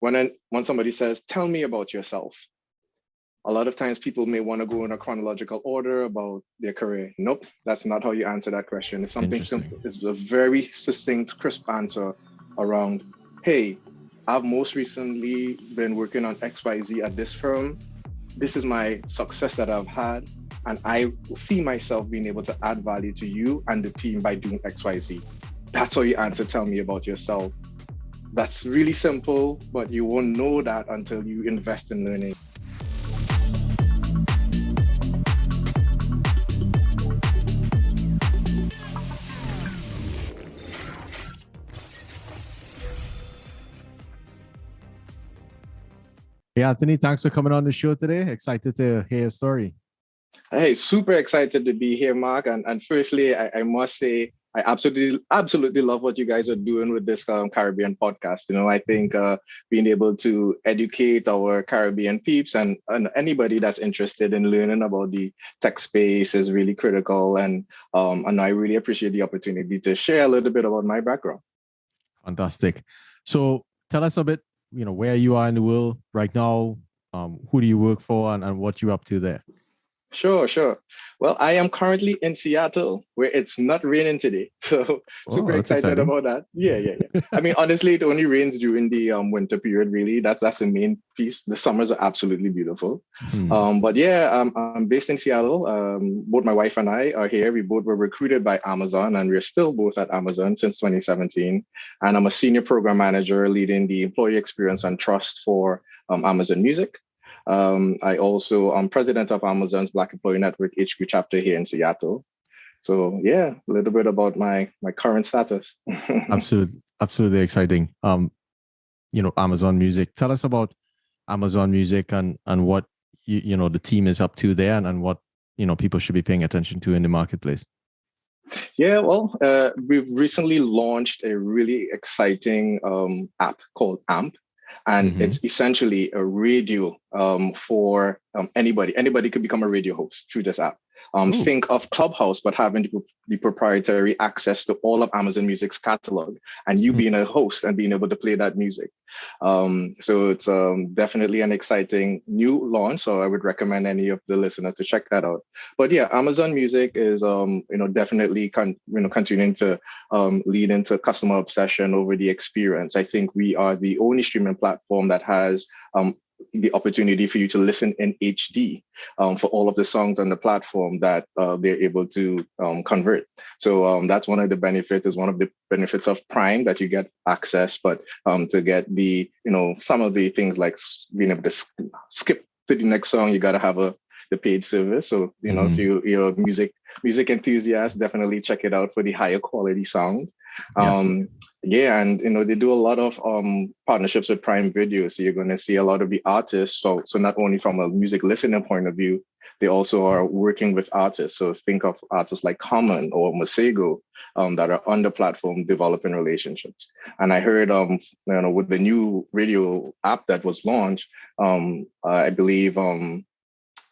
when somebody says, "Tell me about yourself," a lot of times people may want to go in a chronological order about their career. Nope, that's not how you answer that question. It's something Interesting. simple. It's a very succinct, crisp answer around, hey, I've most recently been working on XYZ at this firm. This is my success that I've had. And I see myself being able to add value to you and the team by doing XYZ. That's how you answer, tell me about yourself. That's really simple, but you won't know that until you invest in learning. Yeah, Anthony, thanks for coming on the show today. Excited to hear your story. Hey, super excited to be here, Mark. And firstly, I must say, I absolutely love what you guys are doing with this Caribbean podcast. I think being able to educate our Caribbean peeps and anybody that's interested in learning about the tech space is really critical. And I really appreciate the opportunity to share a little bit about my background. Fantastic. So tell us a bit, where you are in the world right now, who do you work for and what you're up to there? Sure. Well, I am currently in Seattle where it's not raining today. So super That's excited exciting. about that. Yeah. I mean, honestly, it only rains during the winter period, really. That's the main piece. The summers are absolutely beautiful. But yeah, I'm based in Seattle. Both my wife and I are here. We both were recruited by Amazon and we're still both at Amazon since 2017. And I'm a senior program manager leading the employee experience and trust for Amazon Music. I also am president of Amazon's Black Employee Network HQ chapter here in Seattle. So yeah, a little bit about my current status. Absolutely exciting. Amazon Music. Tell us about Amazon Music and what the team is up to there and what people should be paying attention to in the marketplace. Yeah, well, we've recently launched a really exciting app called AMP. And it's essentially a radio for anybody. Anybody could become a radio host through this app. Think of Clubhouse, but having the proprietary access to all of Amazon Music's catalog, and you being a host and being able to play that music. So it's definitely an exciting new launch. So I would recommend any of the listeners to check that out. But yeah, Amazon Music is definitely continuing to lead into customer obsession over the experience. I think we are the only streaming platform that has the opportunity for you to listen in HD for all of the songs on the platform that they're able to convert. So that's one of the benefits, is one of the benefits of Prime, that you get access, but to get the, some of the things like being able to skip to the next song, you got to have the paid service. So, if you're a music enthusiast, definitely check it out for the higher quality sound. Yes. Yeah, and they do a lot of partnerships with Prime Video, so you're going to see a lot of the artists. So not only from a music listener point of view, they also are working with artists. So think of artists like Common or Masego that are on the platform developing relationships. And I heard with the new radio app that was launched, I believe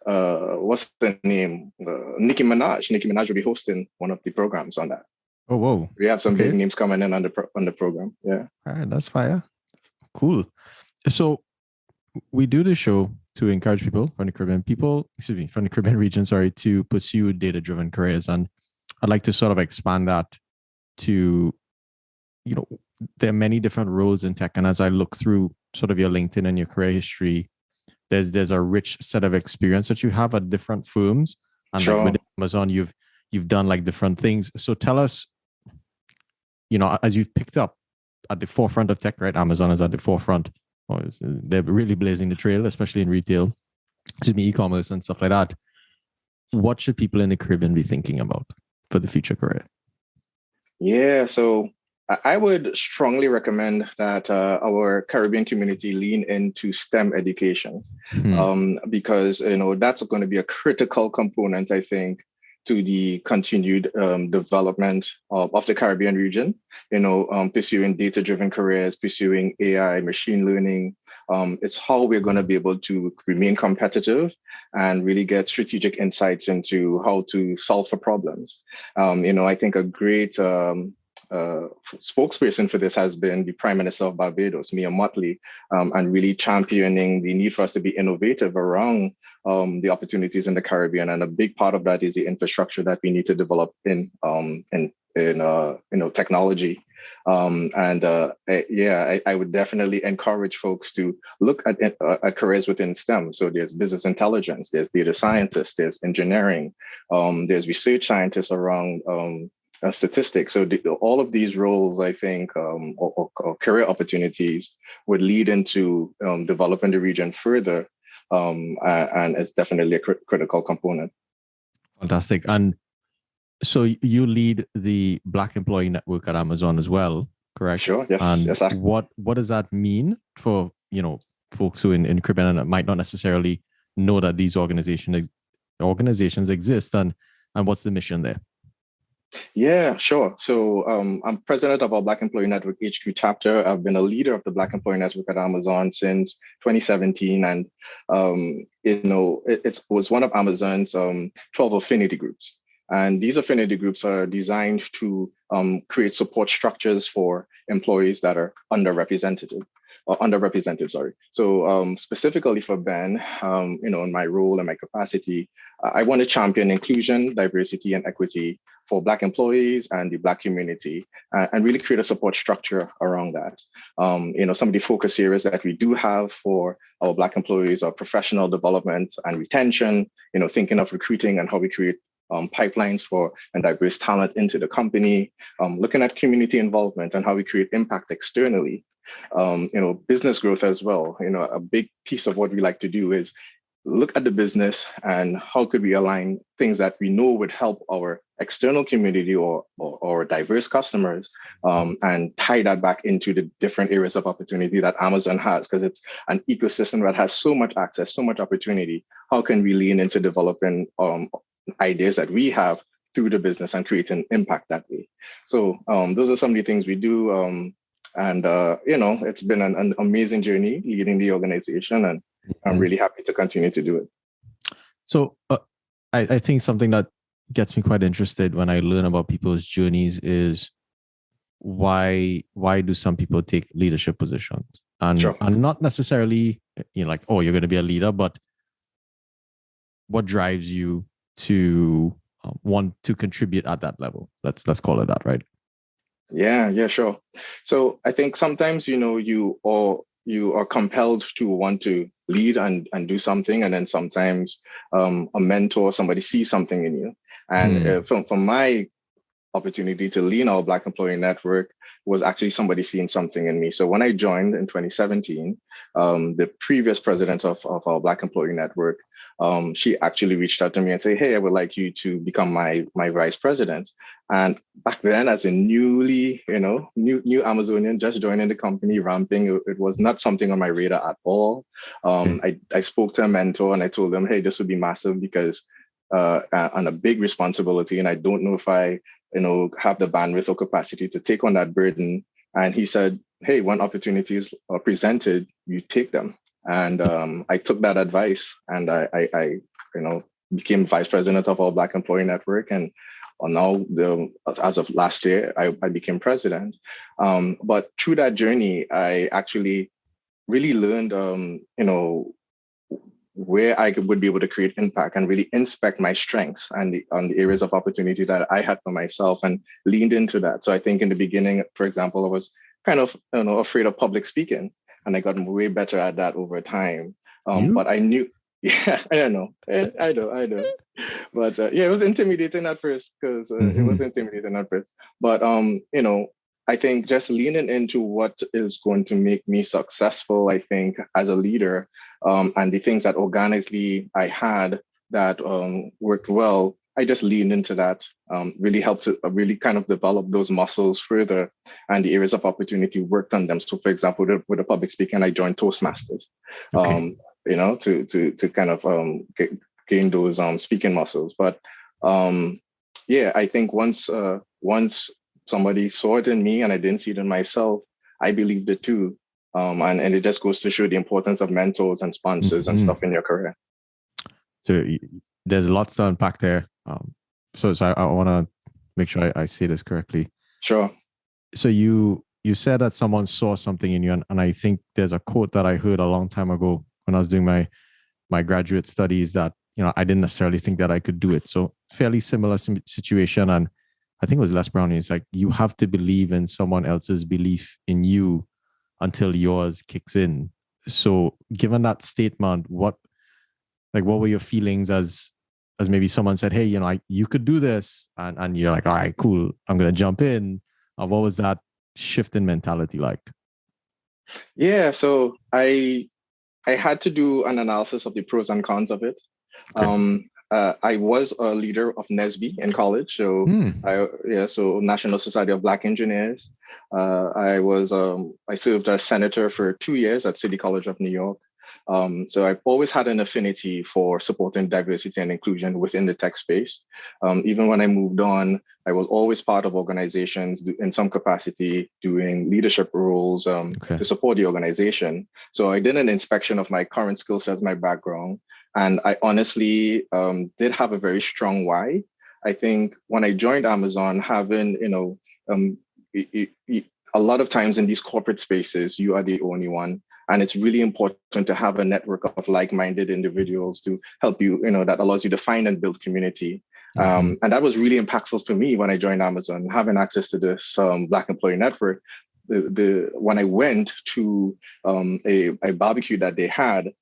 what's the name? Nicki Minaj. Nicki Minaj will be hosting one of the programs on that. Oh, whoa. We have some big names coming in on the program. Yeah. All right, that's fire. Cool. So we do the show to encourage people from the Caribbean region, to pursue data-driven careers. And I'd like to sort of expand that to, there are many different roles in tech. And as I look through sort of your LinkedIn and your career history, there's a rich set of experience that you have at different firms. And sure. Like with Amazon, you've done like different things. So tell us, as you've picked up at the forefront of tech, right? Amazon is at the forefront. They're really blazing the trail, especially in retail, e-commerce and stuff like that. What should people in the Caribbean be thinking about for the future career? Yeah, so I would strongly recommend that our Caribbean community lean into STEM education because, that's going to be a critical component, I think, to the continued development of the Caribbean region, pursuing data-driven careers, pursuing AI, machine learning. It's how we're going to be able to remain competitive and really get strategic insights into how to solve for problems. I think a great spokesperson for this has been the Prime Minister of Barbados, Mia Mottley, and really championing the need for us to be innovative around the opportunities in the Caribbean. And a big part of that is the infrastructure that we need to develop in technology. I would definitely encourage folks to look at careers within STEM. So there's business intelligence, there's data scientists, there's engineering, there's research scientists around statistics. So all of these roles, I think, or career opportunities would lead into developing the region further. And it's definitely a critical component. Fantastic. And so you lead the Black Employee Network at Amazon as well, correct? Sure. Yes. And yes, what does that mean for folks who in Caribbean might not necessarily know that these organizations exist, and what's the mission there? Yeah, sure. So I'm president of our Black Employee Network HQ chapter. I've been a leader of the Black Employee Network at Amazon since 2017. And, it was one of Amazon's 12 affinity groups. And these affinity groups are designed to create support structures for employees that are underrepresented. So specifically for Ben, in my role and my capacity, I want to champion inclusion, diversity, and equity for Black employees and the Black community, and really create a support structure around that. Some of the focus areas that we do have for our Black employees are professional development and retention, thinking of recruiting and how we create pipelines for and diverse talent into the company, looking at community involvement and how we create impact externally. Business growth as well. A big piece of what we like to do is look at the business and how could we align things that we know would help our external community or diverse customers, and tie that back into the different areas of opportunity that Amazon has, because it's an ecosystem that has so much access, so much opportunity. How can we lean into developing ideas that we have through the business and create an impact that way? So those are some of the things we do. It's been an amazing journey leading the organization, and I'm really happy to continue to do it. So I think something that gets me quite interested when I learn about people's journeys is why do some people take leadership positions? And, Sure. and not necessarily like, oh, you're going to be a leader, but what drives you to want to contribute at that level? Let's call it that, right? Yeah, sure. So I think sometimes, you are compelled to want to lead and do something. And then sometimes a mentor, somebody sees something in you. And from my opportunity to lead our Black Employee Network was actually somebody seeing something in me. So when I joined in 2017, the previous president of our Black Employee Network, she actually reached out to me and said, hey, I would like you to become my vice president. And back then, as a new Amazonian, just joining the company, ramping, it was not something on my radar at all. I spoke to a mentor and I told them, hey, this would be massive because and a big responsibility. And I don't know if I, have the bandwidth or capacity to take on that burden. And he said, hey, when opportunities are presented, you take them. And I took that advice, and I became vice president of our Black Employee Network. And now, as of last year, I became president. But through that journey, I actually really learned, where I would be able to create impact and really inspect my strengths and on the areas of opportunity that I had for myself, and leaned into that. So I think in the beginning, for example, I was kind of afraid of public speaking, and I got way better at that over time. But I knew, yeah, I know. But it was intimidating at first because it was intimidating at first. But I think just leaning into what is going to make me successful, I think, as a leader, and the things that organically I had that worked well, I just leaned into that, really helped to really kind of develop those muscles further, and the areas of opportunity worked on them. So for example, with the public speaking, I joined Toastmasters, to kind of gain those speaking muscles. But I think once somebody saw it in me and I didn't see it in myself, I believed it too. And it just goes to show the importance of mentors and sponsors and stuff in your career. So there's lots to unpack there. So I want to make sure I say this correctly. Sure. So you said that someone saw something in you, and I think there's a quote that I heard a long time ago when I was doing my graduate studies that I didn't necessarily think that I could do it. So fairly similar situation, and I think it was Les Brown. It's like you have to believe in someone else's belief in you until yours kicks in. So given that statement, what were your feelings as maybe someone said, hey, you could do this, and you're like, all right, cool, I'm gonna jump in. What was that shift in mentality like? Yeah, so I had to do an analysis of the pros and cons of it. Okay. I was a leader of NSBE in college, so so National Society of Black Engineers. I served as senator for 2 years at City College of New York. So I've always had an affinity for supporting diversity and inclusion within the tech space. Even when I moved on, I was always part of organizations in some capacity doing leadership roles to support the organization. So I did an inspection of my current skill sets, my background, and I honestly did have a very strong why. I think when I joined Amazon, having, a lot of times in these corporate spaces, you are the only one. And it's really important to have a network of like-minded individuals to help you, that allows you to find and build community. And that was really impactful for me when I joined Amazon, having access to this Black Employee Network. When I went to a barbecue that they had,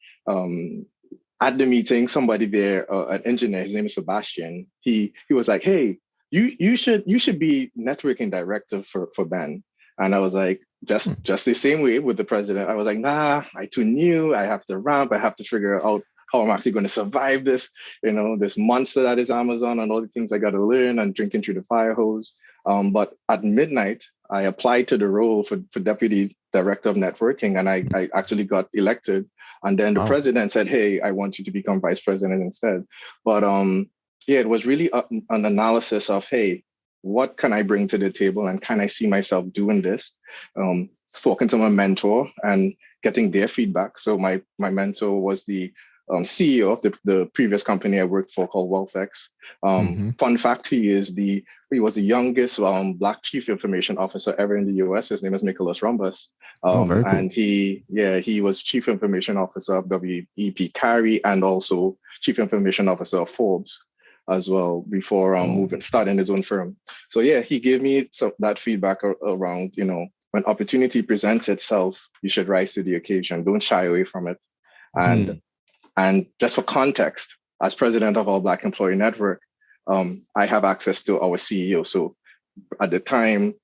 at the meeting, somebody there, an engineer, his name is Sebastian. He was like, "Hey, you should be networking director for Ben." And I was like, just the same way with the president. I was like, nah, I too new. I have to ramp. I have to figure out how I'm actually going to survive this, this monster that is Amazon and all the things I got to learn and drinking through the fire hose. But at midnight, I applied to the role for deputy director of networking, and I actually got elected. And then the president said, "Hey, I want you to become vice president instead." But yeah, it was really an analysis of, hey, what can I bring to the table, and can I see myself doing this? Talking to my mentor and getting their feedback. So my mentor was the CEO of the previous company I worked for called WealthX. Fun fact: he was the youngest Black chief information officer ever in the U.S. His name is Nicholas Rumbus, very cool. and he was chief information officer of WEP Carry and also chief information officer of Forbes as well before starting his own firm. So yeah, he gave me that feedback around, when opportunity presents itself, you should rise to the occasion. Don't shy away from it. And just for context, as president of our Black Employee Network, I have access to our CEO. So at the time,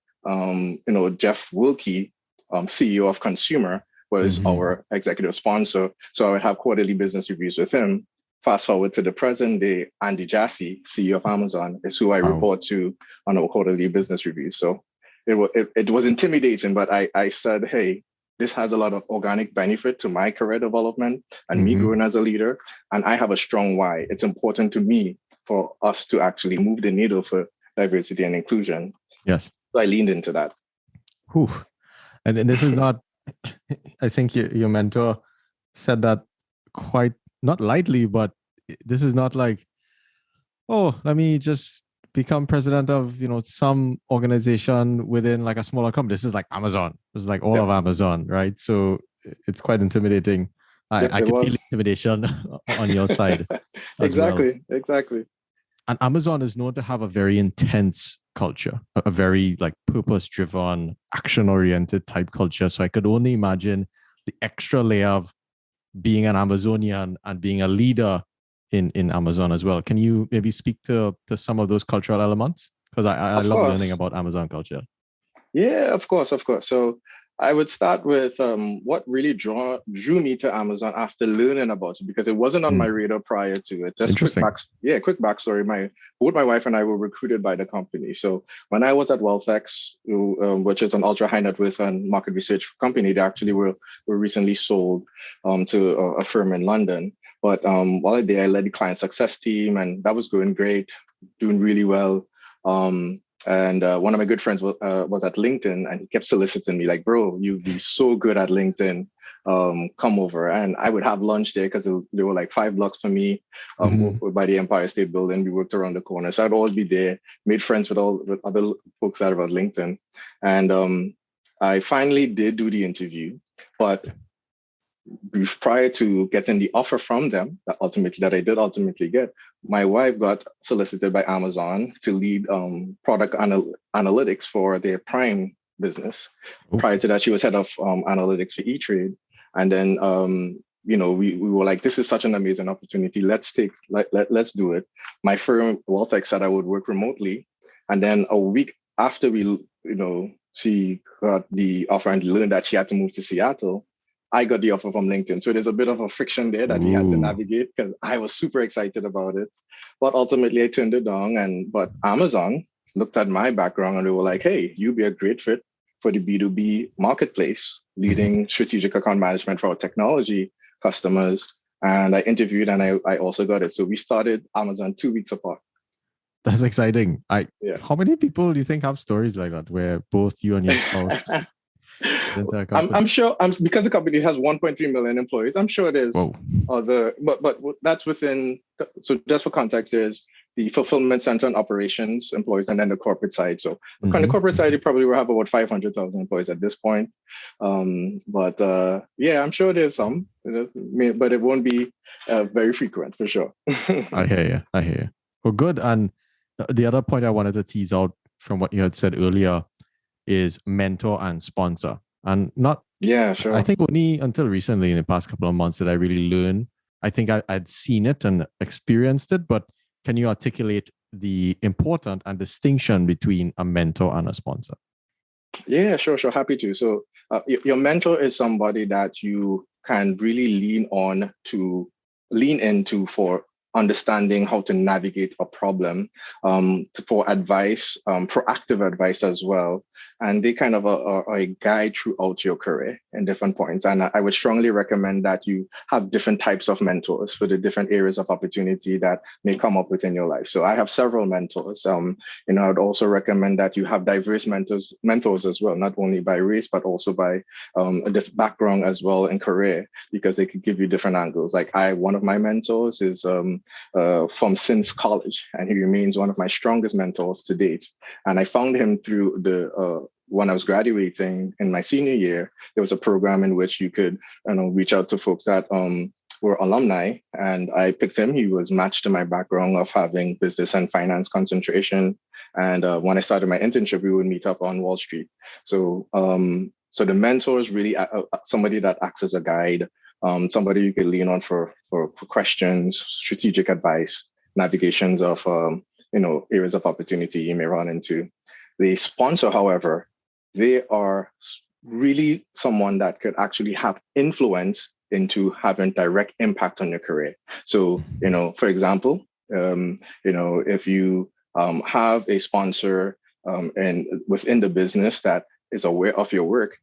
Jeff Wilkie, CEO of Consumer, was our executive sponsor. So I would have quarterly business reviews with him. Fast forward to the present day, Andy Jassy, CEO of Amazon, is who I report to on our quarterly business reviews. So it was intimidating, but I said, hey, this has a lot of organic benefit to my career development and me growing as a leader. And I have a strong why. It's important to me for us to actually move the needle for diversity and inclusion. Yes. So I leaned into that. Whew. And this is not, I think your mentor said that quite not lightly, but this is not like, oh, let me just become president of, some organization within like a smaller company. This is like Amazon. This is like all of Amazon, right? So it's quite intimidating. I can feel intimidation on your side. Exactly. And Amazon is known to have a very intense culture, a very like purpose-driven, action-oriented type culture. So I could only imagine the extra layer of being an Amazonian and being a leader in Amazon as well. Can you maybe speak to some of those cultural elements? Because I love learning about Amazon culture. Yeah, of course. So I would start with what really drew me to Amazon after learning about it, because it wasn't on my radar prior to it. Just quick backstory. Both my wife and I were recruited by the company. So when I was at WealthX, which is an ultra high net worth and market research company, they actually were recently sold to a firm in London. But while there, I led the client success team, and that was going great, doing really well. And one of my good friends was at LinkedIn, and he kept soliciting me like, bro, you'd be so good at LinkedIn. come over, and I would have lunch there because there were like 5 blocks for me by the Empire State Building. We worked around the corner, so I'd always be there. Made friends with other folks out of LinkedIn, and I finally did do the interview, but prior to getting the offer from them that I did ultimately get, my wife got solicited by Amazon to lead product analytics for their Prime business. Oh. Prior to that, she was head of analytics for E-Trade. And then we were like, this is such an amazing opportunity. Let's do it. My firm, Wealthtech, said I would work remotely. And then a week after she got the offer and learned that she had to move to Seattle, I got the offer from LinkedIn. So there's a bit of a friction there that we had to navigate because I was super excited about it. But ultimately I turned it down. But Amazon looked at my background and they were like, hey, you'd be a great fit for the B2B marketplace, leading strategic account management for our technology customers. And I interviewed and I also got it. So we started Amazon 2 weeks apart. That's exciting. How many people do you think have stories like that where both you and your spouse? I'm sure because the company has 1.3 million employees, I'm sure there's other, but that's within, so just for context, there's the fulfillment center and operations employees and then the corporate side. So on the corporate side, you probably will have about 500,000 employees at this point. But I'm sure there's some, but it won't be very frequent for sure. I hear you. Well, good. And the other point I wanted to tease out from what you had said earlier is mentor and sponsor. And sure. I think only until recently in the past couple of months did I really learn. I think I'd seen it and experienced it, but can you articulate the important and distinction between a mentor and a sponsor? Yeah, sure. Happy to. So your mentor is somebody that you can really lean into for understanding how to navigate a problem, for advice, proactive advice as well. And they kind of are a guide throughout your career in different points. And I would strongly recommend that you have different types of mentors for the different areas of opportunity that may come up within your life. So I have several mentors. I would also recommend that you have diverse mentors as well, not only by race, but also by a different background as well in career, because they could give you different angles. Like one of my mentors is from since college, and he remains one of my strongest mentors to date. And I found him through when I was graduating in my senior year. There was a program in which you could reach out to folks that were alumni, and I picked him. He was matched to my background of having business and finance concentration. And when I started my internship, we would meet up on Wall Street. So the mentor is really somebody that acts as a guide, somebody you could lean on for questions, strategic advice, navigations of areas of opportunity you may run into. The sponsor, however, they are really someone that could actually have influence into having direct impact on your career. So, for example, if you have a sponsor and within the business that is aware of your work,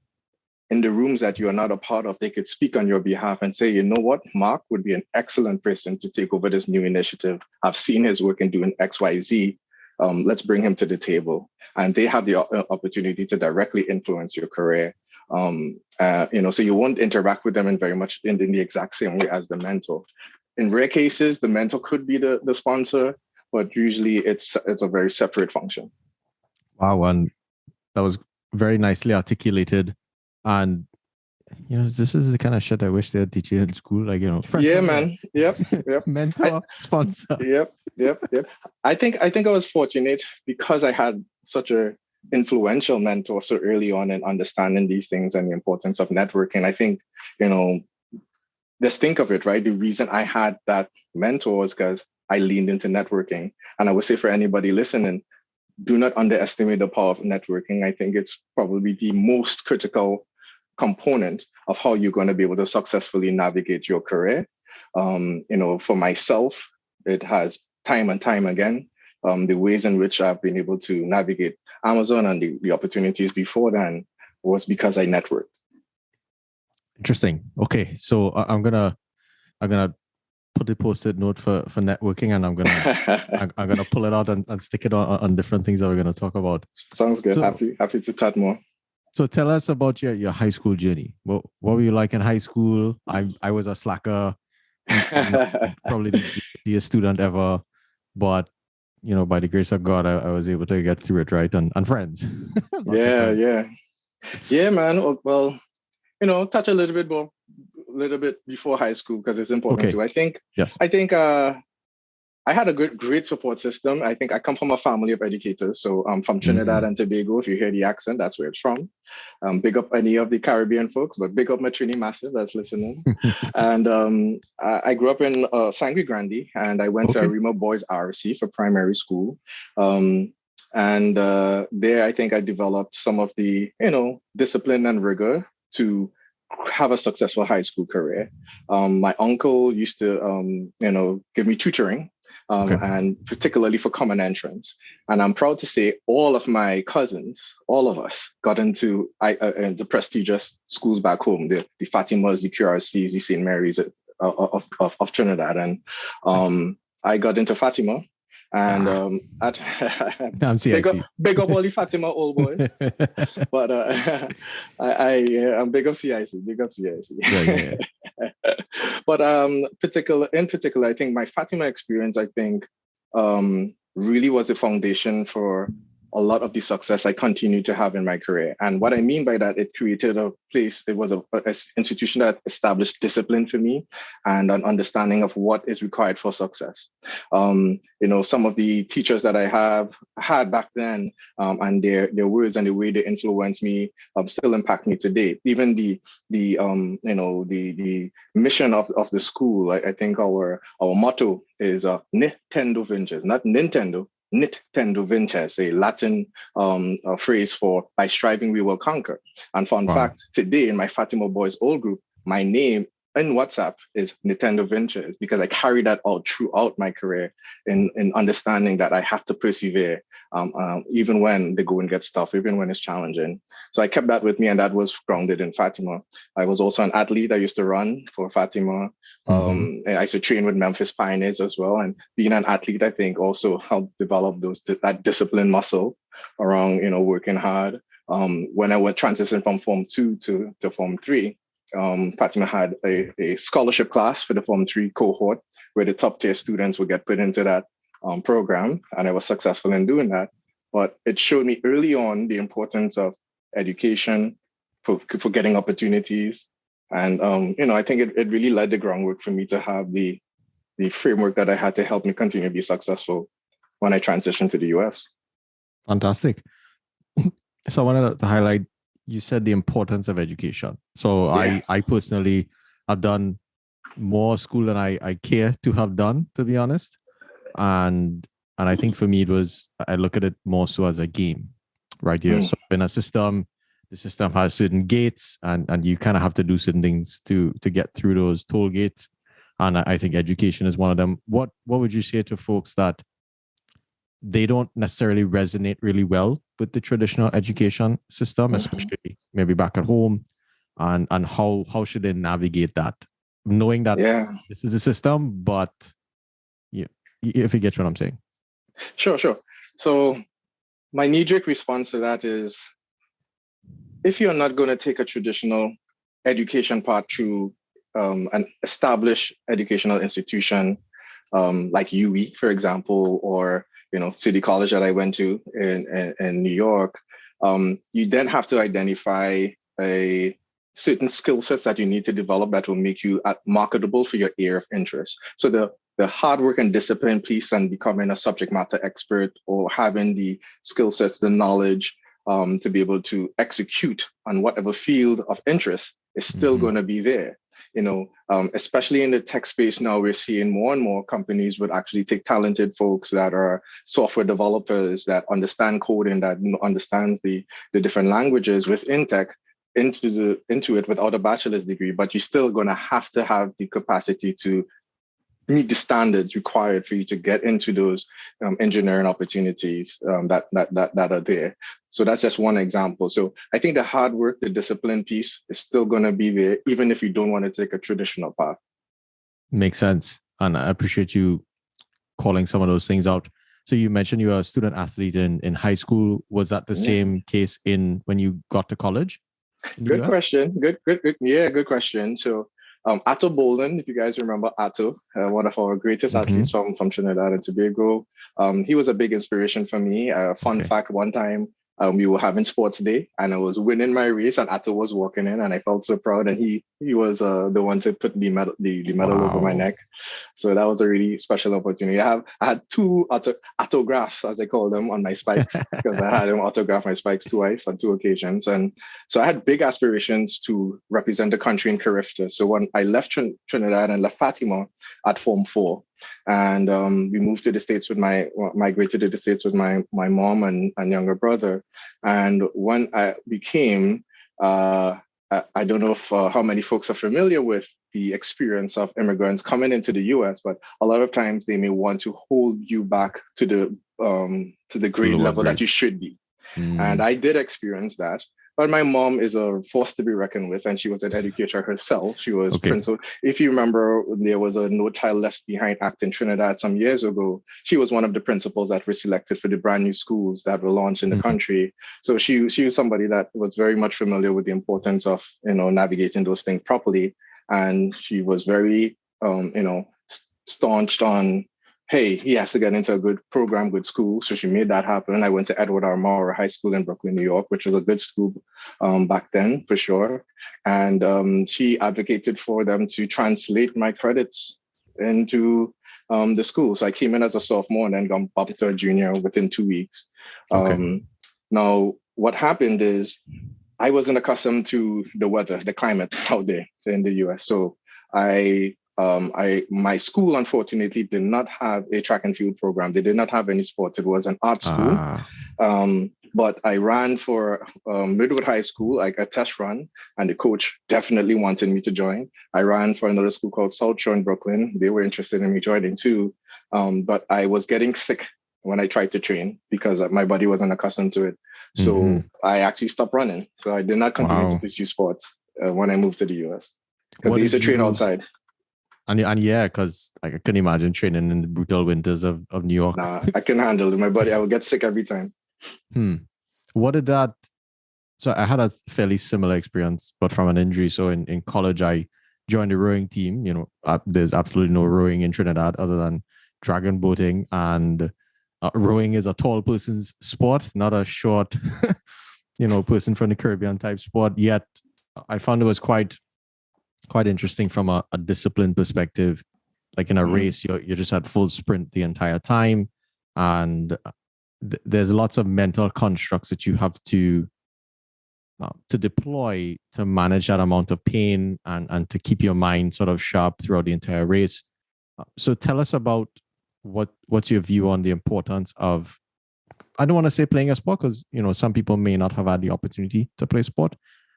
in the rooms that you are not a part of, they could speak on your behalf and say, you know what, Mark would be an excellent person to take over this new initiative. I've seen his work in doing X, Y, Z. Let's bring him to the table. And they have the opportunity to directly influence your career. So you won't interact with them in the exact same way as the mentor. In rare cases, the mentor could be the sponsor, but usually it's a very separate function. Wow, and that was very nicely articulated. And this is the kind of shit I wish they'd teach you in school. Like, yeah, man. Yep. Mentor, sponsor. Yep. I think I was fortunate because I had such a influential mentor so early on in understanding these things and the importance of networking. I think, just think of it, right? The reason I had that mentor was because I leaned into networking. And I would say for anybody listening, do not underestimate the power of networking. I think it's probably the most critical component of how you're going to be able to successfully navigate your career. For myself, it has time and time again, the ways in which I've been able to navigate Amazon and the opportunities before then was because I networked. Interesting. Okay, so I'm gonna put the post-it note for networking, and I'm gonna pull it out and stick it on different things that we're gonna talk about. Sounds good. So, happy to chat more. So tell us about your high school journey. What were you like in high school? I was a slacker, not probably the luckiest student ever, but by the grace of God, I was able to get through it, right? And friends, lots of Yeah, friends. yeah, yeah, man. Well, touch a little bit before high school because it's important Okay. too. Yes. I think I had a great support system. I think I come from a family of educators. So I'm from Trinidad Mm. and Tobago. If you hear the accent, that's where it's from. Big up any of the Caribbean folks, but big up my Trini Massive that's listening. And I grew up in Sangre Grande, and I went to Okay. Arima Boys RC for primary school. And there, I think I developed some of the, discipline and rigor to have a successful high school career. My uncle used to, give me tutoring, Okay. and particularly for common entrance. And I'm proud to say all of my cousins, all of us, got into the prestigious schools back home, the Fatimas, the QRCs, the St. Mary's of Trinidad. And Nice. I got into Fatima. And Ah, at I'm CIC. big up all the Fatima old boys. But I'm big up CIC, big up CIC. Yeah, yeah, But in particular, I think my Fatima experience, I think, really was the foundation for a lot of the success I continue to have in my career. And what I mean by that, it created a place. It was a institution that established discipline for me and an understanding of what is required for success. Some of the teachers that I had back then, and their words and the way they influenced me still impact me today. Even the mission of the school. I think our motto is Nintendo Vinces, not Nintendo. Nintendo Vinces, a Latin phrase for by striving we will conquer. And fun Wow. fact, today in my Fatima Boys old group, my name in WhatsApp is Nintendo Ventures because I carry that out throughout my career in understanding that I have to persevere even when the going gets tough, even when it's challenging. So I kept that with me, and that was grounded in Fatima. I was also an athlete. I used to run for Fatima. I used to train with Memphis Pioneers as well. And being an athlete, I think, also helped develop that discipline muscle around working hard. When I went transition from Form 2 to Form 3, Fatima had a scholarship class for the Form 3 cohort where the top tier students would get put into that program. And I was successful in doing that. But it showed me early on the importance of education for getting opportunities. And, I think it really laid the groundwork for me to have the framework that I had to help me continue to be successful when I transitioned to the US. Fantastic. So I wanted to highlight, you said the importance of education. So Yeah. I personally have done more school than I care to have done, to be honest. And I think for me, I look at it more so as a game, right? Here. So in a system, the system has certain gates, and you kind of have to do certain things to get through those toll gates. And I think education is one of them. What would you say to folks that they don't necessarily resonate really well with the traditional education system, especially maybe back at home, and how should they navigate that, knowing that this is a system, but yeah, if you get what I'm saying. Sure. So my knee-jerk response to that is, if you're not going to take a traditional education path through an established educational institution like UWI, for example, or City College that I went to in New York, you then have to identify a certain skill sets that you need to develop that will make you marketable for your area of interest. So the hard work and discipline piece and becoming a subject matter expert or having the skill sets, the knowledge to be able to execute on whatever field of interest is still going to be there. Especially in the tech space now, we're seeing more and more companies would actually take talented folks that are software developers that understand coding, that understands the different languages within tech into it without a bachelor's degree, but you're still going to have the capacity to meet the standards required for you to get into those engineering opportunities that are there. So that's just one example. So I think the hard work, the discipline piece is still going to be there, even if you don't want to take a traditional path. Makes sense. And I appreciate you calling some of those things out. So you mentioned you were a student athlete in high school. Was that the Yeah. same case in when you got to college in the Good US? question. Good. Yeah, good question. So, Atto Boldon, if you guys remember Atto, one of our greatest athletes from Trinidad and Tobago, he was a big inspiration for me. Fun fact: one time we were having sports day, and I was winning my race, and Atto was walking in, and I felt so proud. And he was the one to put the medal over my neck. So that was a really special opportunity. I had two autographs, as I call them, on my spikes because I had him autograph my spikes twice on two occasions. And so I had big aspirations to represent the country in Carifta. So when I left Trinidad and left Fatima at Form 4, and we moved to the States migrated to the States with my mom and younger brother. And when I became, I don't know if how many folks are familiar with the experience of immigrants coming into the U.S., but a lot of times they may want to hold you back to the grade level that you should be. And I did experience that. But my mom is a force to be reckoned with, and she was an educator herself. She was principal. If you remember, there was a No Child Left Behind Act in Trinidad some years ago. She was one of the principals that were selected for the brand new schools that were launched in the country. So she was somebody that was very much familiar with the importance of navigating those things properly, and she was very staunched on, hey, he has to get into a good program, good school. So she made that happen. I went to Edward R. Maurer High School in Brooklyn, New York, which was a good school back then, for sure. And she advocated for them to translate my credits into the school. So I came in as a sophomore and then got bumped to a junior within 2 weeks. Now, what happened is I wasn't accustomed to the weather, the climate out there in the US. So my school, unfortunately, did not have a track and field program. They did not have any sports. It was an art school. But I ran for Midwood High School, like a test run, and the coach definitely wanted me to join. I ran for another school called South Shore in Brooklyn. They were interested in me joining too. But I was getting sick when I tried to train because my body wasn't accustomed to it. So I actually stopped running. So I did not continue to pursue sports when I moved to the US because they used to train outside. And yeah, because I couldn't imagine training in the brutal winters of New York. Nah, I couldn't handle it. My body, I would get sick every time. What did that? So I had a fairly similar experience, but from an injury. So in college, I joined the rowing team. There's absolutely no rowing in Trinidad other than dragon boating, and rowing is a tall person's sport, not a short, person from the Caribbean type sport. Yet I found it was quite interesting from a discipline perspective. Like in a race, you just had full sprint the entire time, and there's lots of mental constructs that you have to deploy to manage that amount of pain and to keep your mind sort of sharp throughout the entire race. So tell us about what's your view on the importance of, I don't want to say playing a sport because some people may not have had the opportunity to play sport,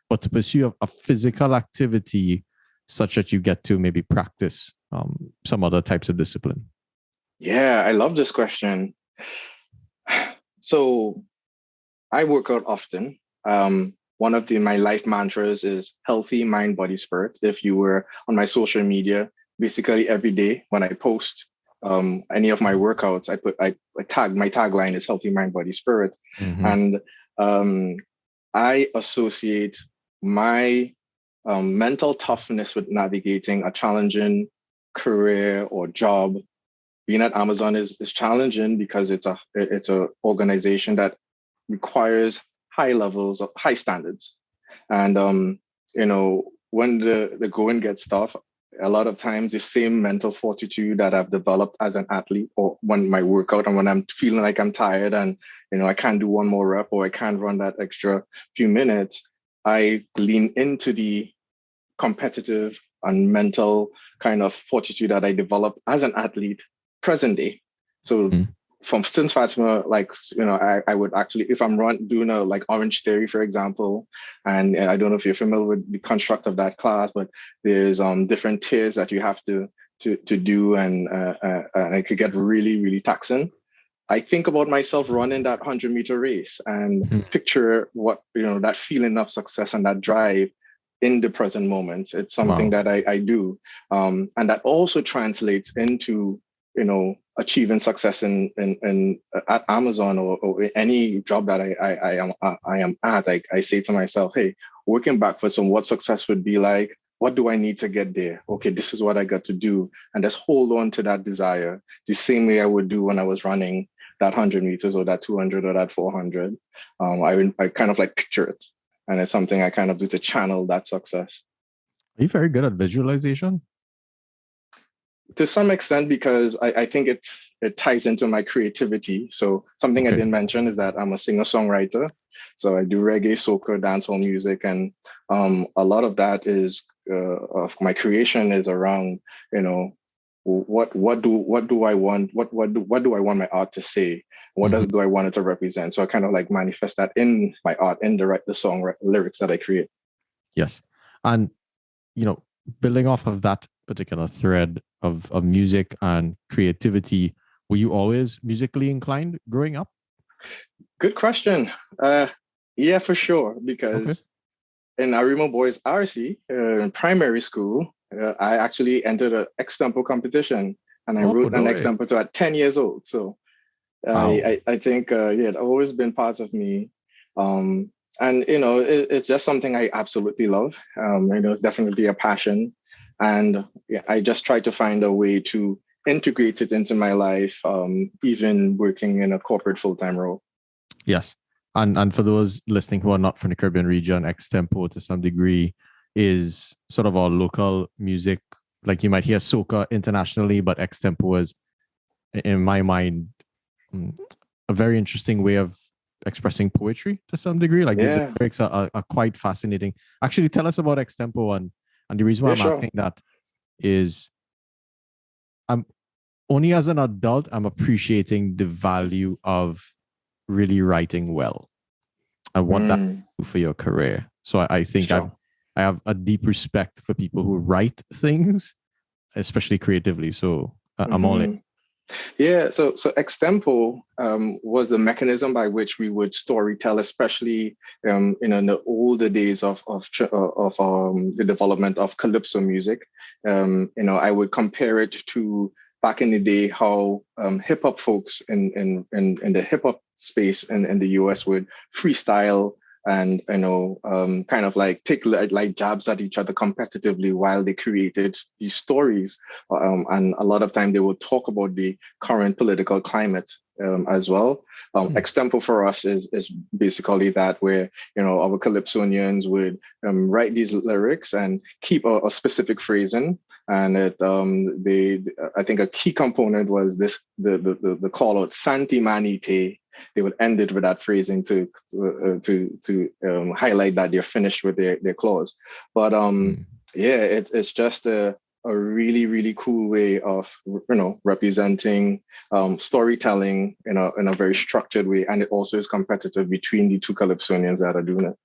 but to pursue a physical activity such that you get to maybe practice some other types of discipline. Yeah, I love this question. So I work out often. One of my life mantras is healthy mind, body, spirit. If you were on my social media, basically every day when I post any of my workouts, I tag, my tagline is healthy mind, body, spirit. And I associate my mental toughness with navigating a challenging career or job. Being at Amazon is challenging because it's a organization that requires high standards. And when the going gets tough, a lot of times the same mental fortitude that I've developed as an athlete, or when my workout and when I'm feeling like I'm tired and I can't do one more rep or I can't run that extra few minutes, I lean into the competitive and mental kind of fortitude that I developed as an athlete present day. So since Fatima, I would actually, if I'm doing a like Orange Theory, for example, and I don't know if you're familiar with the construct of that class, but there's different tiers that you have to do, and it could get really, really taxing. I think about myself running that 100-meter race and picture what, that feeling of success and that drive in the present moment. It's something that I do. And that also translates into achieving success in at Amazon or any job that I am at, I say to myself, hey, working backwards on what success would be like, what do I need to get there? Okay, this is what I got to do. And just hold on to that desire the same way I would do when I was running that 100 meters or that 200 or that 400. I kind of like picture it. And it's something I kind of do to channel that success. Are you very good at visualization? To some extent, because I think it ties into my creativity. So something I didn't mention is that I'm a singer-songwriter. So I do reggae, soca, dancehall music, and a lot of that is of my creation is around, what do I want? What do I want my art to say? What do I want it to represent? So I kind of like manifest that in my art, in the song lyrics that I create. Yes, and building off of that particular thread of music and creativity, were you always musically inclined growing up? Good question. Yeah, for sure. Because in Arima Boys RC, in primary school, I actually entered an extempo competition, and I wrote an extempo at 10 years old. So I think it's always been part of me. And it's just something I absolutely love. It's definitely a passion, and I just try to find a way to integrate it into my life, even working in a corporate full-time role. Yes, and for those listening who are not from the Caribbean region, extempo to some degree is sort of our local music. Like you might hear soca internationally, but extempo is, in my mind, a very interesting way of expressing poetry to some degree. Like the lyrics are quite fascinating. Actually, tell us about extempo, and the reason why I'm asking that is I'm only as an adult, I'm appreciating the value of really writing well and what that can do for your career. So I think I have a deep respect for people who write things, especially creatively. So I'm all in. Yeah, so extempo was the mechanism by which we would storytell, especially in the older days of the development of calypso music. I would compare it to back in the day how hip hop folks in the hip hop space in the US would freestyle and kind of like take like jabs at each other competitively while they created these stories, and a lot of time they would talk about the current political climate as well. Extempo for us is basically that, where our calypsonians would write these lyrics and keep a specific phrasing, and I think a key component was the call out Santi Manite. They would end it with that phrasing to highlight that they're finished with their clause. But it's just a really, really cool way of representing storytelling in a very structured way, and it also is competitive between the two calypsonians that are doing it.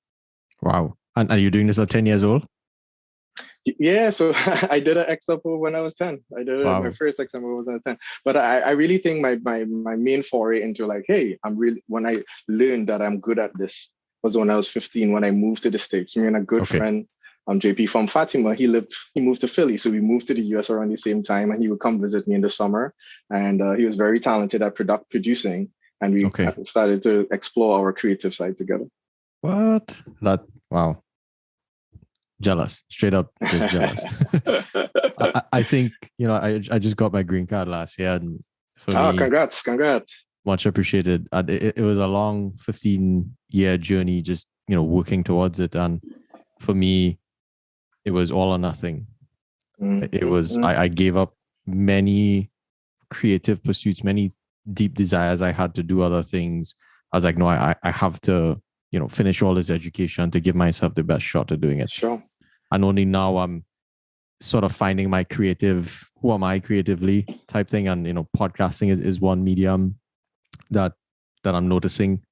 Wow! And are you doing this at 10 years old? Yeah, so I did an extempo when I was 10. I did my first extempo when I was 10. But I really think my main foray into like, hey, when I learned that I'm good at this was when I was 15, when I moved to the States. Me and a good friend, JP from Fatima, he moved to Philly. So we moved to the US around the same time, and he would come visit me in the summer. And he was very talented at producing. And we started to explore our creative side together. What? Wow. Jealous, straight up just jealous. I think I just got my green card last year, and for me, congrats much appreciated. It was a long 15-year journey, just working towards it, and for me it was all or nothing. It was I gave up many creative pursuits, many deep desires I had to do other things. I was like, no, I have to finish all this education to give myself the best shot at doing it. Sure. And only now I'm sort of finding my who am I creatively type thing. And, podcasting is one medium that I'm noticing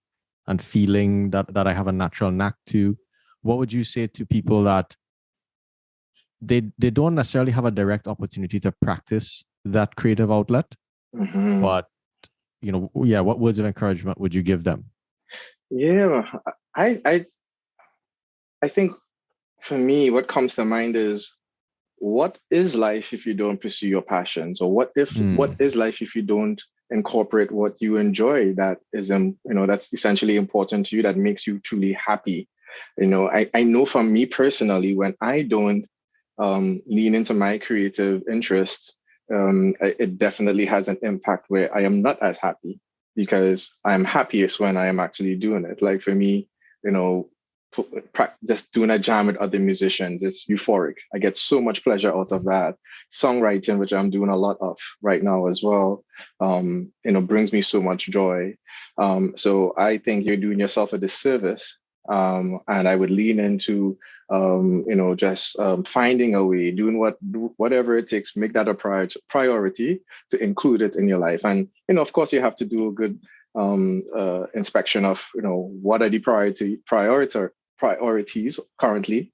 and feeling that I have a natural knack to. What would you say to people that they don't necessarily have a direct opportunity to practice that creative outlet, but, what words of encouragement would you give them? Yeah, I think for me, what comes to mind is what is life if you don't pursue your passions? Or what is life if you don't incorporate what you enjoy that is that's essentially important to you, that makes you truly happy? I know for me personally, when I don't lean into my creative interests, it definitely has an impact where I am not as happy, because I am happiest when I am actually doing it. Like for me, you know, just doing a jam with other musicians, it's euphoric. I get so much pleasure out of that. Songwriting, which I'm doing a lot of right now as well, brings me so much joy. So I think you're doing yourself a disservice. And I would lean into, just finding a way, doing whatever it takes, make that a priority to include it in your life. And, of course, you have to do a good inspection of, what are the priorities currently,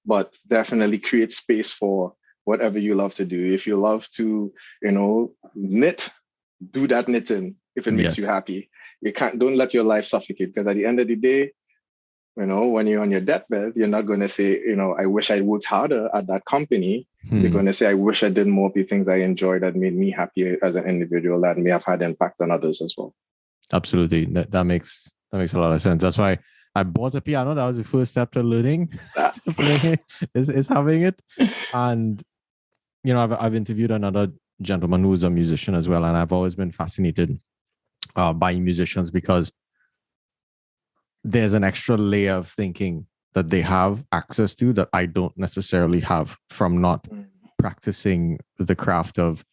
but definitely create space for whatever you love to do. If you love to, knit, do that knitting if it makes you happy. Don't let your life suffocate, because at the end of the day, when you're on your deathbed, you're not going to say, I wish I worked harder at that company. You're going to say, I wish I did more of the things I enjoyed that made me happy as an individual, that may have had impact on others as well. Absolutely. That makes a lot of sense. That's why I bought a piano. That was the first step to learning to play is having it. And, I've interviewed another gentleman who's a musician as well. And I've always been fascinated by musicians, because there's an extra layer of thinking that they have access to that I don't necessarily have from not practicing the craft of,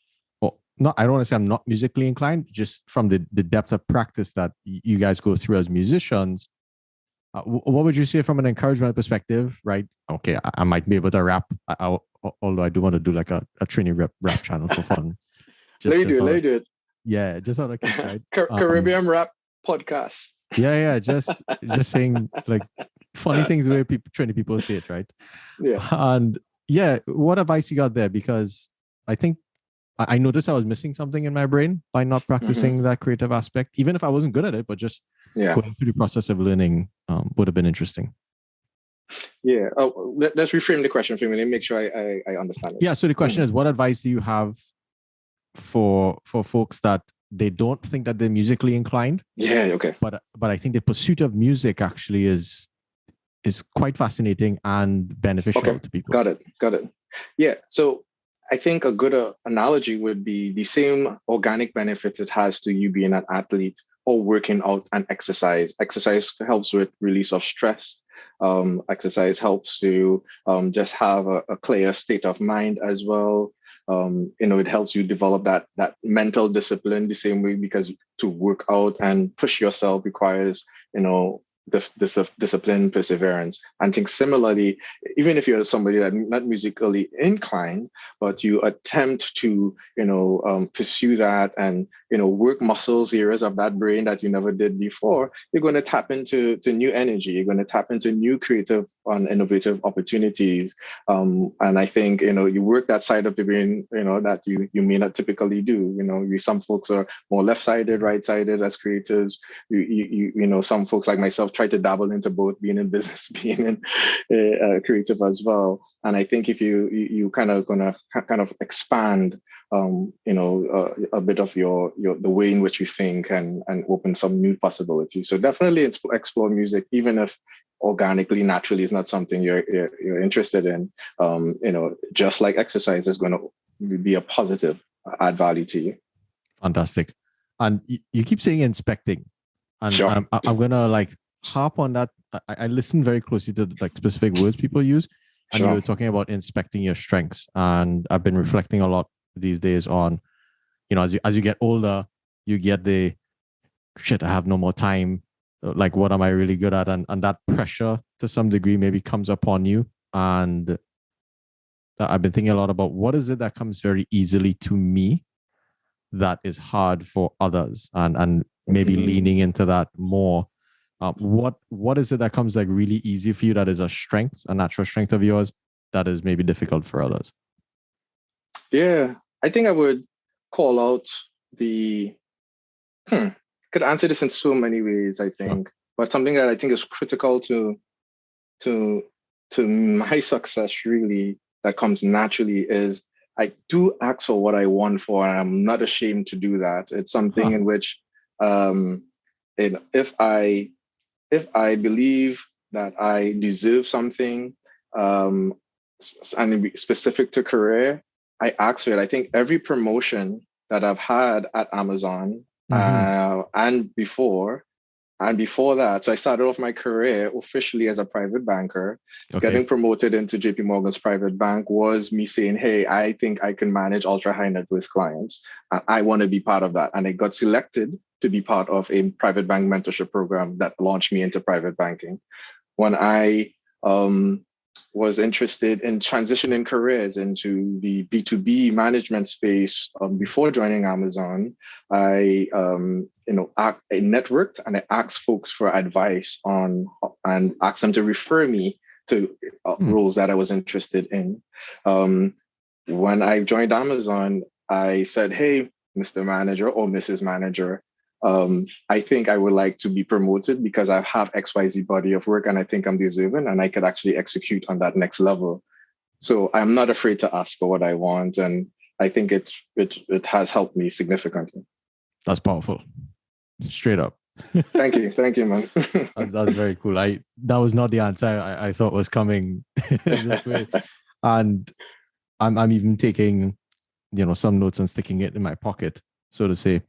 I don't want to say I'm not musically inclined, just from the depth of practice that you guys go through as musicians. What would you say from an encouragement perspective, right? Okay, I might be able to rap, although I do want to do like a Trini rap channel for fun. Let me do it. Yeah, just on a kick, right? Caribbean rap podcast. Yeah, just saying like funny things where Trini people say it, right? Yeah. And yeah, what advice you got there? Because I think I noticed I was missing something in my brain by not practicing that creative aspect, even if I wasn't good at it, but just going through the process of learning would have been interesting. Yeah. Oh, let's reframe the question for me and make sure I understand it. Yeah. So the question is, what advice do you have for folks that they don't think that they're musically inclined? Yeah. Okay. But I think the pursuit of music actually is quite fascinating and beneficial to people. Got it. Yeah. So I think a good analogy would be the same organic benefits it has to you being an athlete or working out and exercise. Exercise helps with release of stress. Exercise helps to just have a clear state of mind as well. It helps you develop that mental discipline the same way, because to work out and push yourself requires, discipline, perseverance. And I think similarly, even if you're somebody that's not musically inclined, but you attempt to, pursue that and, work muscles, areas of that brain that you never did before, you're going to tap into new energy. You're going to tap into new creative and innovative opportunities. And I think, you work that side of the brain, that you may not typically do. Some folks are more left-sided, right-sided as creatives. Some folks like myself try to dabble into both, being in business, being in creative as well. And I think if you kind of expand, a bit of your the way in which you think and open some new possibilities. So definitely explore music, even if organically, naturally is not something you're interested in. Just like exercise is going to be a positive, add value to you. Fantastic. And you keep saying inspecting, and sure. I'm gonna harp on that. I listen very closely to specific words people use, and you were talking about inspecting your strengths. And I've been reflecting a lot these days on, as you get older, you get the shit, I have no more time. Like, what am I really good at? And that pressure to some degree maybe comes upon you. And I've been thinking a lot about what is it that comes very easily to me that is hard for others, and maybe leaning into that more. What is it that comes really easy for you, that is a strength, a natural strength of yours, that is maybe difficult for others? Yeah, I think I would call out could answer this in so many ways, I think, but something that I think is critical to my success, really, that comes naturally is I do ask for what I want for, and I'm not ashamed to do that. It's something in which, if I believe that I deserve something, and it'd be specific to career, I ask for it. I think every promotion that I've had at Amazon, and before that, so I started off my career officially as a private banker. Okay. Getting promoted into JP Morgan's private bank was me saying, hey, I think I can manage ultra high net worth clients. I want to be part of that. And I got selected to be part of a private bank mentorship program that launched me into private banking. When I was interested in transitioning careers into the B2B management space before joining Amazon, I networked and I asked folks for advice on and asked them to refer me to roles that I was interested in. When I joined Amazon, I said, hey, Mr. Manager or Mrs. Manager, I think I would like to be promoted because I have XYZ body of work and I think I'm deserving and I could actually execute on that next level. So I'm not afraid to ask for what I want. And I think it has helped me significantly. That's powerful. Straight up. Thank you, man. That's very cool. That was not the answer I thought was coming this way. And I'm even taking, some notes and sticking it in my pocket, so to say.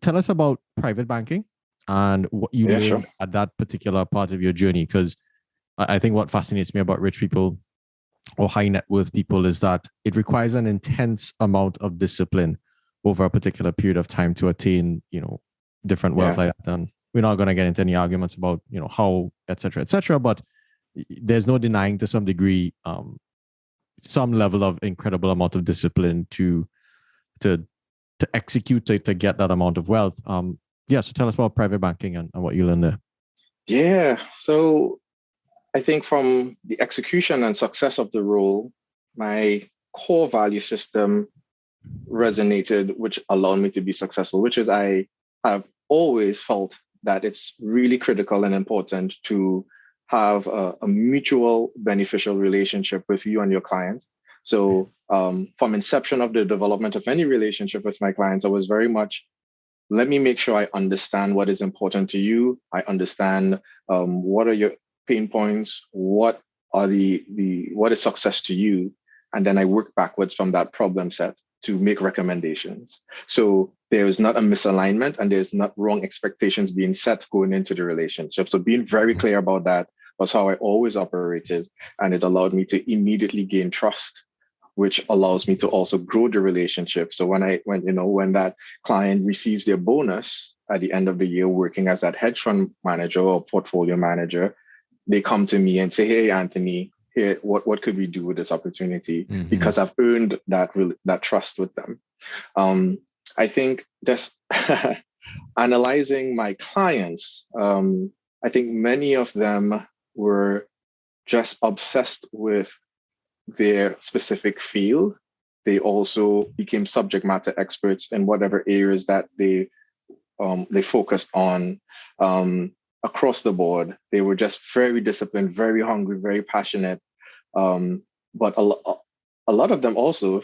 Tell us about private banking and what you learned at that particular part of your journey. Because I think what fascinates me about rich people or high net worth people is that it requires an intense amount of discipline over a particular period of time to attain, different wealth like that. And we're not going to get into any arguments about, how, et cetera, but there's no denying to some degree, some level of incredible amount of discipline to execute to get that amount of wealth. So tell us about private banking and what you learned there. Yeah. So I think from the execution and success of the role, my core value system resonated, which allowed me to be successful, which is I have always felt that it's really critical and important to have a mutual beneficial relationship with you and your clients. So from inception of the development of any relationship with my clients, I was very much, let me make sure I understand what is important to you. I understand what are your pain points, what is success to you, and then I work backwards from that problem set to make recommendations. So there is not a misalignment and there's not wrong expectations being set going into the relationship. So being very clear about that was how I always operated, and it allowed me to immediately gain trust, which allows me to also grow the relationship. So when that client receives their bonus at the end of the year, working as that hedge fund manager or portfolio manager, they come to me and say, "Hey, Anthony, here, what could we do with this opportunity?" Because I've earned that trust with them. I think just analyzing my clients, I think many of them were just obsessed with their specific field. They also became subject matter experts in whatever areas that they focused on. Across the board, they were just very disciplined, very hungry, very passionate. But a lot of them also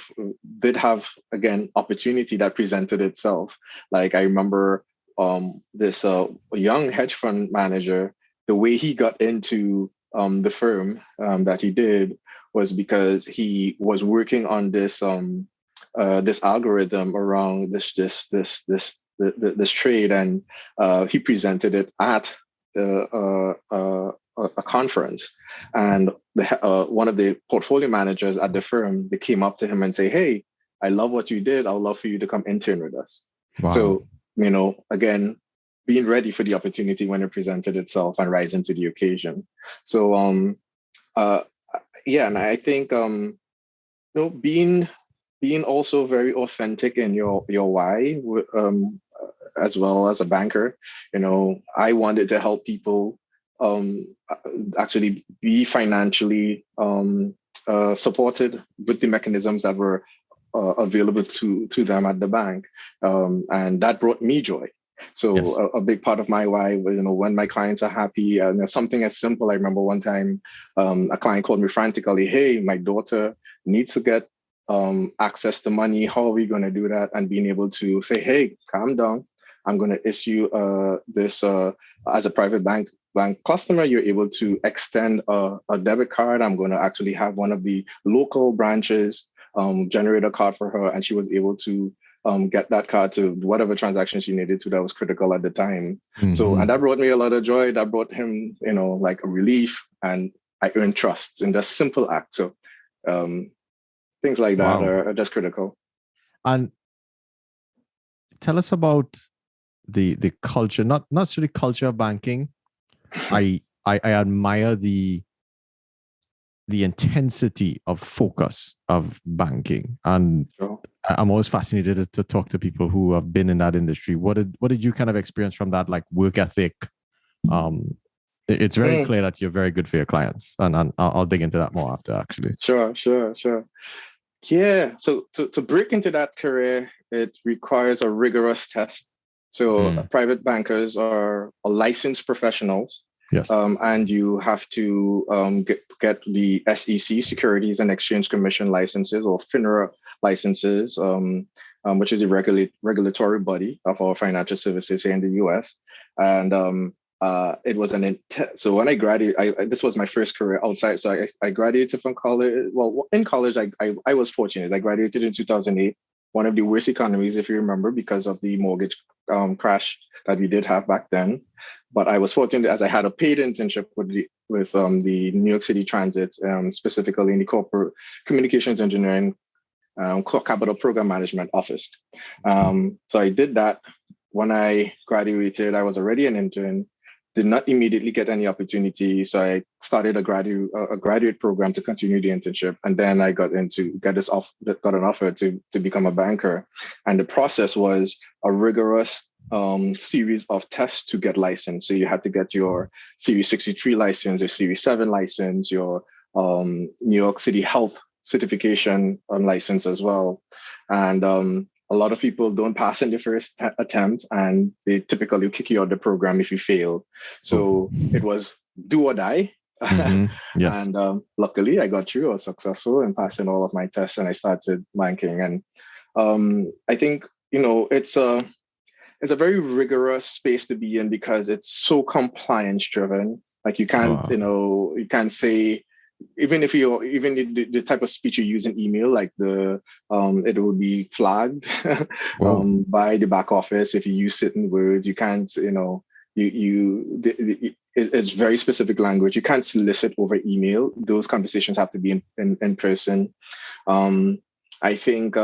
did have, again, opportunity that presented itself. Like I remember this young hedge fund manager, the way he got into the firm that he did was because he was working on this algorithm around this trade, and he presented it at a conference, and one of the portfolio managers at the firm, they came up to him and say, "Hey, I love what you did. I would love for you to come intern with us." Wow. So, again, being ready for the opportunity when it presented itself and rising to the occasion. So, and I think, being also very authentic in your why, as well as a banker, I wanted to help people actually be financially supported with the mechanisms that were available to them at the bank, and that brought me joy. So Yes. a big part of my why was, when my clients are happy, and there's something as simple. I remember one time, a client called me frantically, "Hey, my daughter needs to get access to money. How are we going to do that?" And being able to say, "Hey, calm down. I'm going to issue this as a private bank customer. You're able to extend a debit card. I'm going to actually have one of the local branches generate a card for her," and she was able to get that card to whatever transaction she needed to that was critical at the time. So, and that brought me a lot of joy. That brought him, like a relief, and I earned trust in that simple act. So, things like that are just critical. And tell us about the culture, not necessarily culture of banking. I admire the intensity of focus of banking, and Sure. I'm always fascinated to talk to people who have been in that industry. What did you kind of experience from that, like work ethic? It's very clear that you're very good for your clients, and I'll dig into that more after, actually. Sure. Yeah. So to break into that career, it requires a rigorous test. So private bankers are licensed professionals. Yes. And you have to get the SEC, Securities and Exchange Commission licenses, or FINRA licenses, which is a regulatory body of our financial services here in the US. And it was so when I graduated, this was my first career outside. So I graduated from college. Well, in college, I was fortunate. I graduated in 2008, one of the worst economies, if you remember, because of the mortgage crash that we did have back then. But I was fortunate as I had a paid internship with the New York City Transit, specifically in the corporate communications engineering capital program management office. So I did that. When I graduated, I was already an intern. Did not immediately get any opportunity, so I started a graduate program to continue the internship, and then I got an offer to become a banker. And the process was a rigorous series of tests to get licensed. So you had to get your Series 63 license, your Series 7 license, your New York City Health certification license as well, and a lot of people don't pass in the first attempt, and they typically kick you out of the program if you fail. So it was do or die. Yes. And luckily, I got through. I was successful in passing all of my tests, and I started banking. And I think it's a very rigorous space to be in because it's so compliance driven. Like you can't say, even the type of speech you use in email, like it will be flagged by the back office if you use certain words. You can't, it's very specific language. You can't solicit over email. Those conversations have to be in person. I think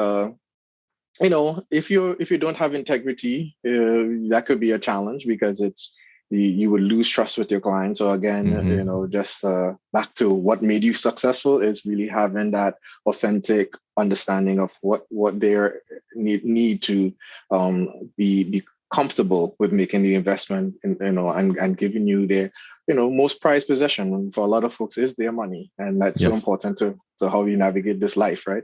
if you don't have integrity, that could be a challenge because you would lose trust with your client. So again, just back to what made you successful is really having that authentic understanding of what they need to be comfortable with making the investment, and giving you their most prized possession for a lot of folks is their money, and that's so important to how you navigate this life, right?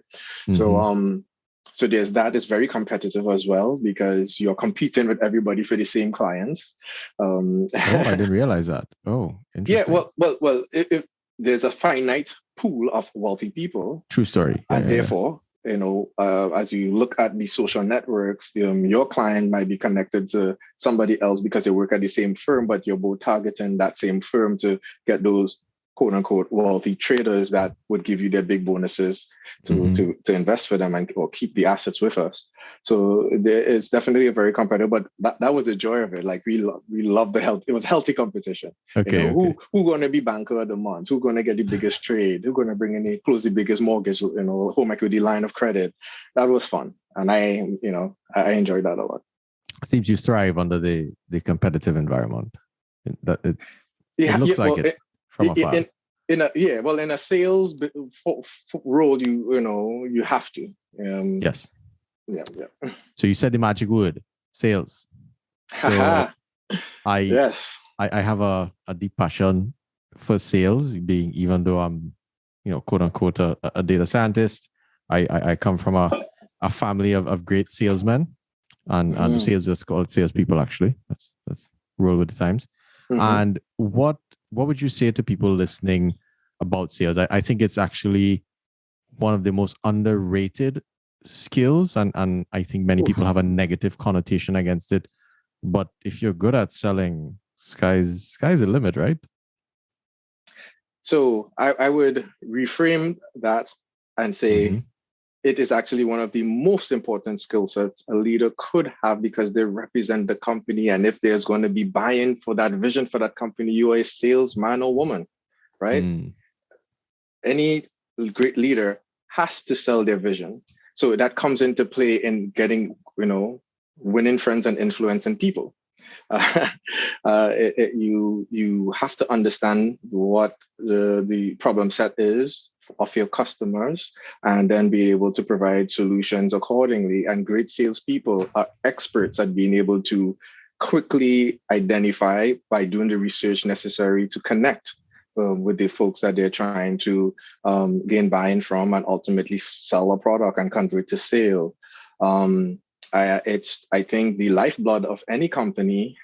So there's that. It's very competitive as well because you're competing with everybody for the same clients. I didn't realize that. Oh, interesting. Yeah, well, if there's a finite pool of wealthy people. True story. And therefore, as you look at the social networks, your client might be connected to somebody else because they work at the same firm, but you're both targeting that same firm to get those quote unquote wealthy traders that would give you their big bonuses to invest for them or keep the assets with us. So it's definitely a very competitive, but that was the joy of it. Like we love the health. It was healthy competition. Who going to be banker of the month? Who going to get the biggest trade? Who going to bring in close the biggest mortgage? Home equity line of credit. That was fun, and I enjoyed that a lot. It seems you thrive under the competitive environment. It looks like it. From afar. In a sales role, you have to. Yes. Yeah. So you said the magic word, sales. So I have a deep passion for sales, even though I'm, quote unquote, a data scientist. I come from a family of great salesmen. and sales is called salespeople. Actually, that's roll with the times. And what would you say to people listening about sales? I think it's actually one of the most underrated skills, and I think many people have a negative connotation against it. But if you're good at selling, sky's the limit, right? So I would reframe that and say it is actually one of the most important skill sets a leader could have, because they represent the company. And if there's going to be buy-in for that vision for that company, you are a salesman or woman, right? Any great leader has to sell their vision. So that comes into play in getting, winning friends and influencing people. You have to understand what the problem set is of your customers, and then be able to provide solutions accordingly. And great salespeople are experts at being able to quickly identify, by doing the research necessary, to connect with the folks that they're trying to gain buy-in from, and ultimately sell a product and convert to sale. It's, I think, the lifeblood of any company,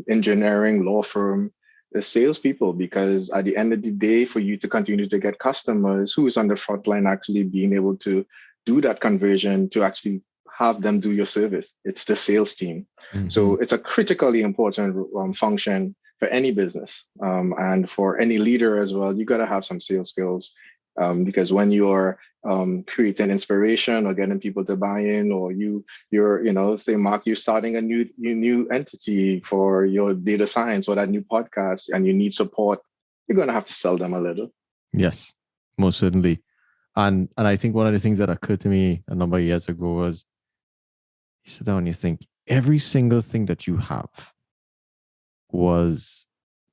engineering, law firm, the salespeople, because at the end of the day, for you to continue to get customers, who is on the front line actually being able to do that conversion, to actually have them do your service? It's the sales team. So it's a critically important function for any business, and for any leader as well. You got to have some sales skills, because when you're creating inspiration or getting people to buy in, or you're say, Mark, you're starting a new entity for your data science or that new podcast, and you need support, you're going to have to sell them a little. Yes, most certainly. And I think one of the things that occurred to me a number of years ago was, you sit down and you think, every single thing that you have was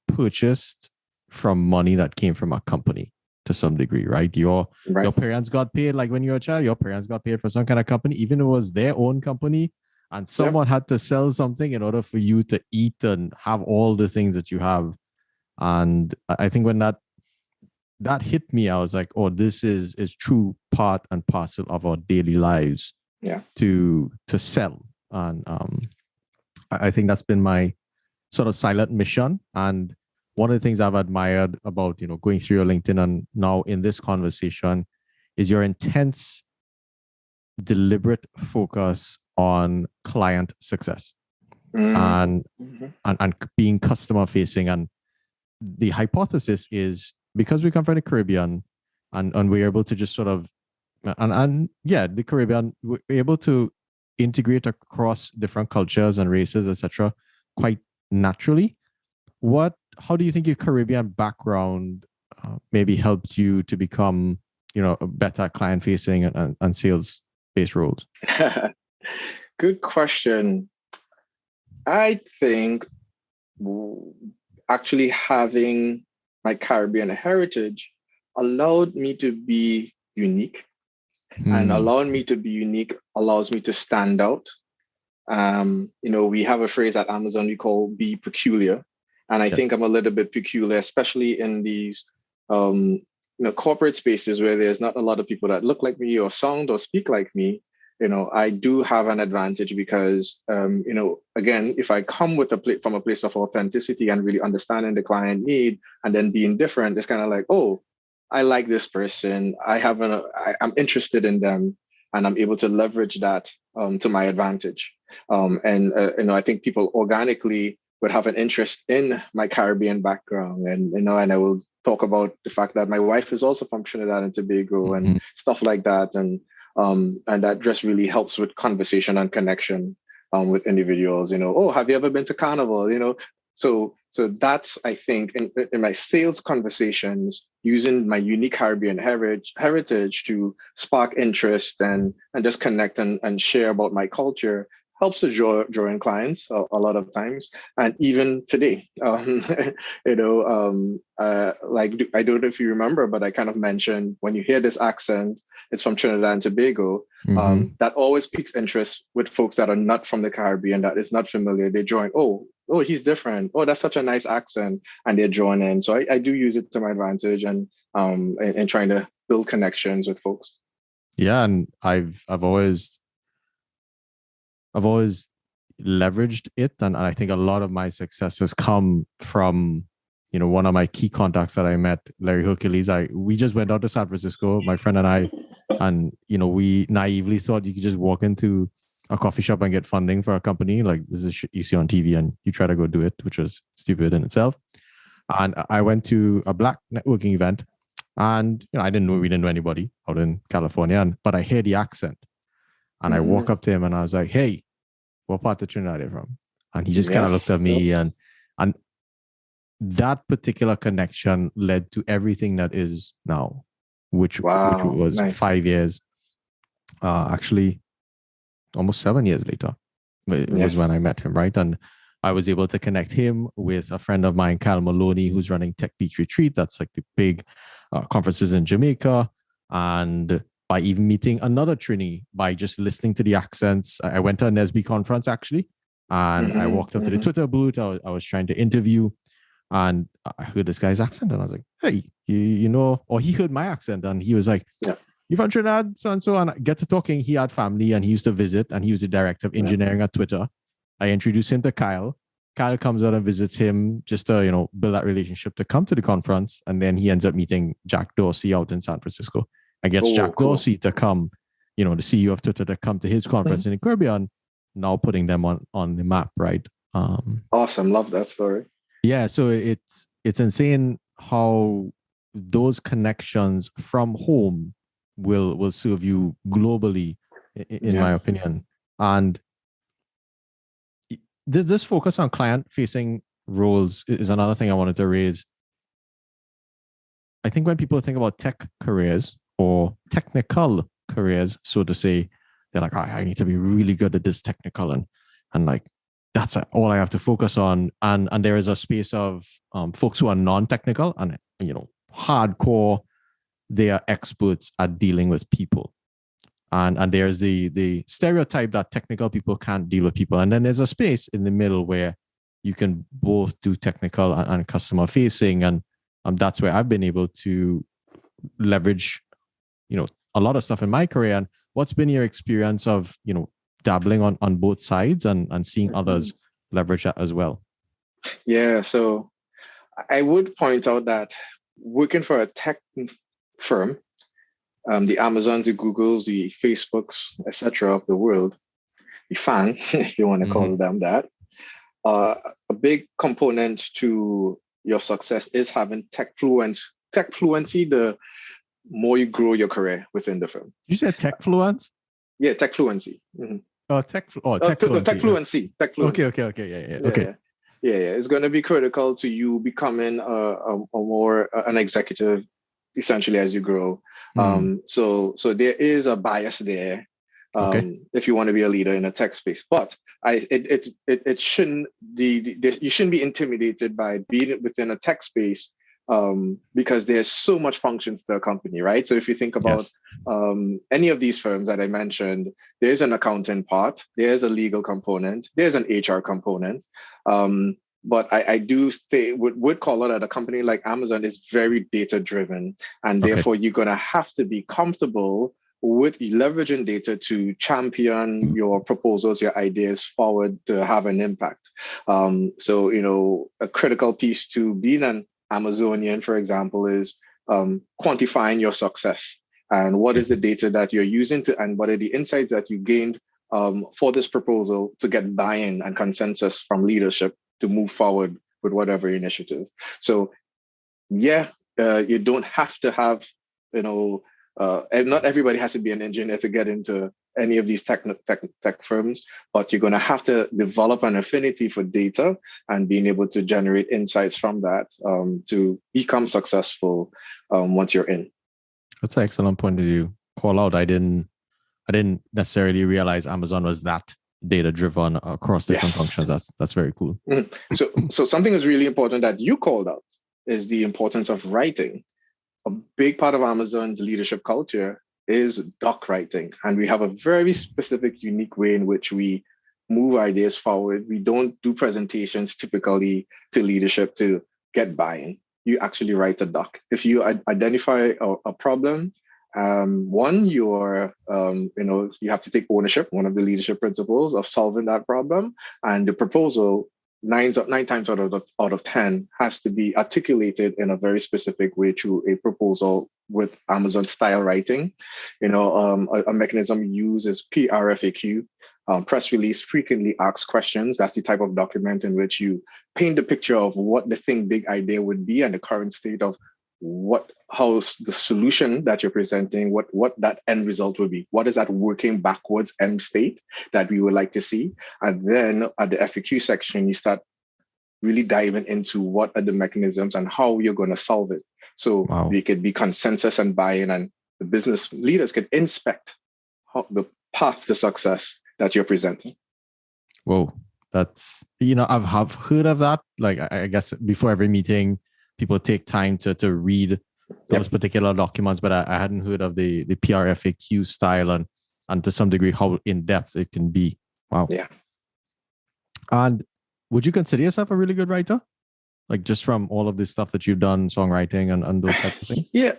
purchased from money that came from a company to some degree, right? Your parents got paid, like when you were a child, your parents got paid for some kind of company, even if it was their own company, and someone had to sell something in order for you to eat and have all the things that you have. And I think when that hit me, I was like, oh, this is true part and parcel of our daily lives. To sell. And I think that's been my sort of silent mission. And one of the things I've admired about, going through your LinkedIn and now in this conversation is your intense, deliberate focus on client success and being customer facing. And the hypothesis is, because we come from the Caribbean and we're able to just sort of, the Caribbean, we're able to integrate across different cultures and races, etc., quite naturally. How do you think your Caribbean background maybe helped you to become, a better client facing and sales based roles? Good question. I think actually having my Caribbean heritage allowed me to be unique. And allowing me to be unique allows me to stand out. We have a phrase at Amazon we call "be peculiar," and I think I'm a little bit peculiar, especially in these corporate spaces where there's not a lot of people that look like me or sound or speak like me. I do have an advantage because again, if I come with from a place of authenticity and really understanding the client need, and then being different, it's kind of like, oh, I like this person. I'm interested in them, and I'm able to leverage that to my advantage. I think people organically would have an interest in my Caribbean background, and I will talk about the fact that my wife is also from Trinidad and Tobago and stuff like that, and that just really helps with conversation and connection with individuals. Oh, have you ever been to Carnival? So that's, I think, in my sales conversations, using my unique Caribbean heritage to spark interest and just connect and share about my culture helps to draw in clients a lot of times. And even today, like, I don't know if you remember, but I kind of mentioned, when you hear this accent, it's from Trinidad and Tobago. That always piques interest with folks that are not from the Caribbean, that is not familiar. They join, oh, he's different. Oh, that's such a nice accent. And they're drawn in. So I do use it to my advantage and trying to build connections with folks. Yeah. And I've always I've always leveraged it, and I think a lot of my success has come from, you know, one of my key contacts that I met, Larry Hercules. We just went out to San Francisco, my friend and I, and you know, we naively thought you could just walk into a coffee shop and get funding for a company. Like, this is shit you see on TV, and you try to go do it, which was stupid in itself. And I went to a Black networking event, and you know, we didn't know anybody out in California, but I hear the accent, and I walk up to him and I was like, "Hey, what part of Trinidad are you from?" And he just kind of looked at me, and that particular connection led to everything that is now, which was nice. 5 years, actually almost 7 years later. It was when I met him, right? And I was able to connect him with a friend of mine, Cal Maloney, who's running Tech Beach Retreat. That's like the big conferences in Jamaica. And by even meeting another Trini, by just listening to the accents. I went to a NESB conference, actually, and I walked up to the Twitter booth. I was trying to interview, and I heard this guy's accent, and I was like, "Hey, you know," or he heard my accent, and he was like, "You from Trinidad, so and so?" And I get to talking. He had family, and he used to visit, and he was the director of engineering at Twitter. I introduced him to Kyle. Kyle comes out and visits him just to, you know, build that relationship to come to the conference, and then he ends up meeting Jack Dorsey out in San Francisco. I gets Jack Dorsey to come, you know, the CEO of Twitter, to come to his conference in the Caribbean, now putting them on the map, right? Awesome, love that story. Yeah, so it's insane how those connections from home will serve you globally, in my opinion. And this focus on client-facing roles is another thing I wanted to raise. I think when people think about tech careers or technical careers, so to say, they're like, I need to be really good at this technical, and like, that's all I have to focus on. And there is a space of folks who are non-technical and, you know, hardcore. They are experts at dealing with people. And there's the stereotype that technical people can't deal with people. And then there's a space in the middle where you can both do technical and customer facing. And that's where I've been able to leverage, you know, a lot of stuff in my career. And what's been your experience of, you know, dabbling on both sides and seeing others leverage that as well? Yeah, so I would point out that working for a tech firm, the Amazons, the Googles, the Facebooks, etc. of the world, the fan, if you want to call them that, a big component to your success is having tech fluency. The more you grow your career within the firm. You said tech fluence? Yeah, tech fluency. Tech fluency. Tech fluency. Okay. Okay. Yeah. It's going to be critical to you becoming a more an executive, essentially, as you grow. So there is a bias there, if you want to be a leader in a tech space. But it shouldn't you shouldn't be intimidated by being within a tech space, because there's so much functions to a company, right? So if you think about any of these firms that I mentioned, there's an accounting part, there's a legal component, there's an HR component. But I do would call it that a company like Amazon is very data driven, and therefore you're going to have to be comfortable with leveraging data to champion your proposals, your ideas forward to have an impact. So, you know, a critical piece to being an Amazonian, for example, is quantifying your success and what is the data that you're using and what are the insights that you gained for this proposal to get buy-in and consensus from leadership to move forward with whatever initiative. So you don't have to have, you know, and not everybody has to be an engineer to get into any of these tech firms, but you're going to have to develop an affinity for data and being able to generate insights from that to become successful once you're in. That's an excellent point to call out. I didn't necessarily realize Amazon was that data driven across different functions. That's very cool. So something is really important that you called out is the importance of writing. A big part of Amazon's leadership culture is doc writing. And we have a very specific, unique way in which we move ideas forward. We don't do presentations typically to leadership to get buy-in. You actually write a doc. If you identify a problem One, you have to take ownership, one of the leadership principles of solving that problem. And the proposal, nine times out of 10, has to be articulated in a very specific way through a proposal with Amazon style writing. A mechanism uses PRFAQ, press release frequently asked questions. That's the type of document in which you paint a picture of what the big idea would be and the current state of how's the solution that you're presenting, what that end result will be. What is that working backwards end state that we would like to see? And then at the FAQ section, you start really diving into what are the mechanisms and how you're going to solve it. So It could be consensus and buy-in, and the business leaders could inspect the path to success that you're presenting. Whoa, that's, I've heard of that. Like, I guess before every meeting, people take time to read those particular documents, but I hadn't heard of the PRFAQ style and to some degree how in depth it can be. Wow. Yeah. And would you consider yourself a really good writer? Like, just from all of this stuff that you've done, songwriting and those types of things? Yeah,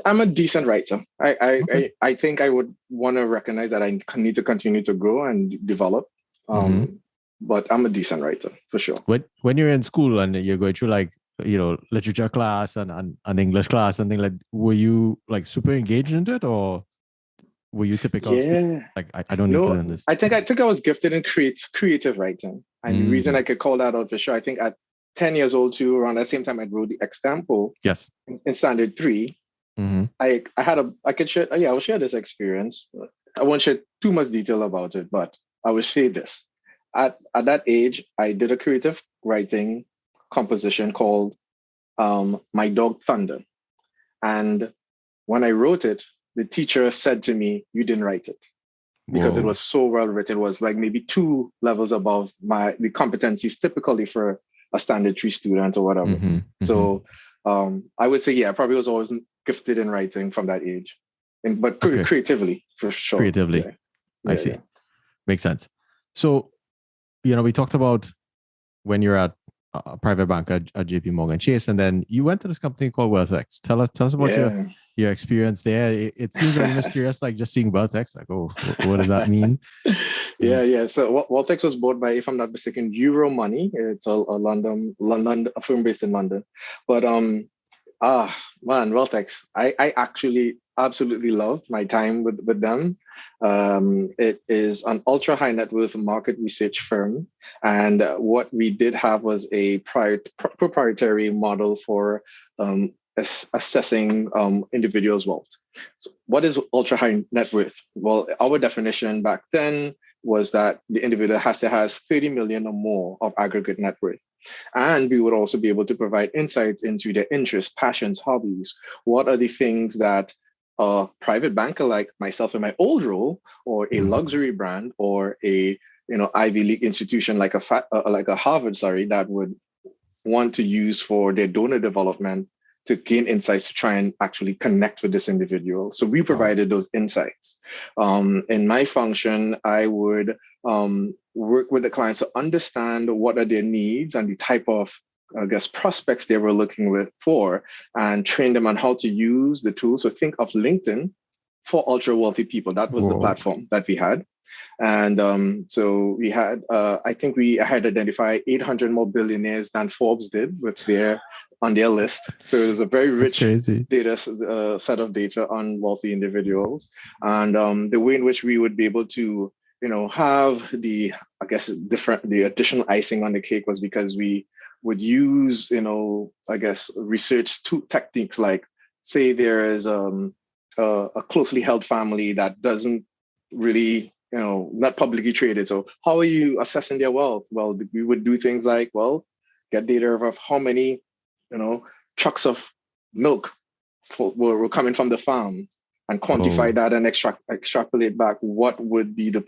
I'm a decent writer. I think I would want to recognize that I need to continue to grow and develop. But I'm a decent writer for sure. When you're in school and you're going through like, literature class and English class and things, like, were you like super engaged into it, or were you typical? Yeah. Like, I don't need to learn this. I think I was gifted in creative writing. And the reason I could call that out for sure, I think at 10 years old too, around that same time I wrote the example. Yes. In standard 3. I will share this experience. I won't share too much detail about it, but I will say this. At that age, I did a creative writing composition called My Dog Thunder. And when I wrote it, the teacher said to me, "You didn't write it." Because It was so well written. It was like maybe 2 levels above the competencies typically for a standard 3 student or whatever. So I would say, I probably was always gifted in writing from that age. But creatively, for sure. Creatively. I see. Makes sense. So, we talked about when you're at a private bank at JP Morgan Chase, and then you went to this company called WealthX. Tell us about your experience there. It seems very mysterious, like just seeing WealthX, like, oh, what does that mean? Yeah. So WealthX was bought by, if I'm not mistaken, Euromoney. It's a London firm based in London. But WealthX, I actually absolutely loved my time with them. It is an ultra high net worth market research firm. And what we did have was a proprietary model for assessing individuals' wealth. So what is ultra high net worth? Well, our definition back then was that the individual has 30 million or more of aggregate net worth. And we would also be able to provide insights into their interests, passions, hobbies. What are the things that a private banker like myself in my old role, or a luxury brand, or a Ivy League institution like a Harvard, that would want to use for their donor development to gain insights to try and actually connect with this individual. So we provided those insights. In my function, I would work with the clients to understand what are their needs and the type of, prospects they were looking for, and train them on how to use the tools. So think of LinkedIn for ultra wealthy people. That was the platform that we had. And so we had, I think we had identified 800 more billionaires than Forbes did on their list. So it was a very rich data set of data on wealthy individuals. And the way in which we would be able to, have the additional icing on the cake was because we would use, research techniques, like, say there is a closely held family that doesn't really, not publicly traded. So how are you assessing their wealth? Well, we would do things like, get data of how many, trucks of milk were coming from the farm, and quantify that and extrapolate back what would be the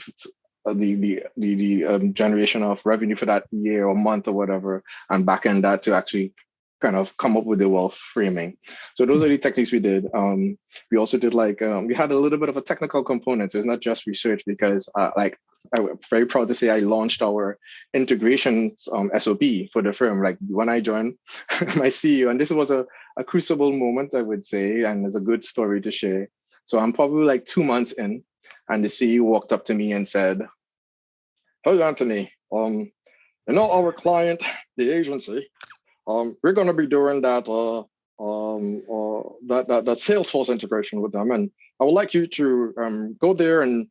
generation of revenue for that year or month or whatever, and back end that to actually kind of come up with the wealth framing. So those are the techniques we did. We also did we had a little bit of a technical component. So it's not just research, because I'm very proud to say I launched our integrations SOP for the firm. Like, when I joined my CEO, and this was a crucible moment, I would say, and it's a good story to share. So I'm probably like 2 months in, and the CEO walked up to me and said, "Hey, Anthony, our client, the agency, we're going to be doing that Salesforce integration with them, and I would like you to go there and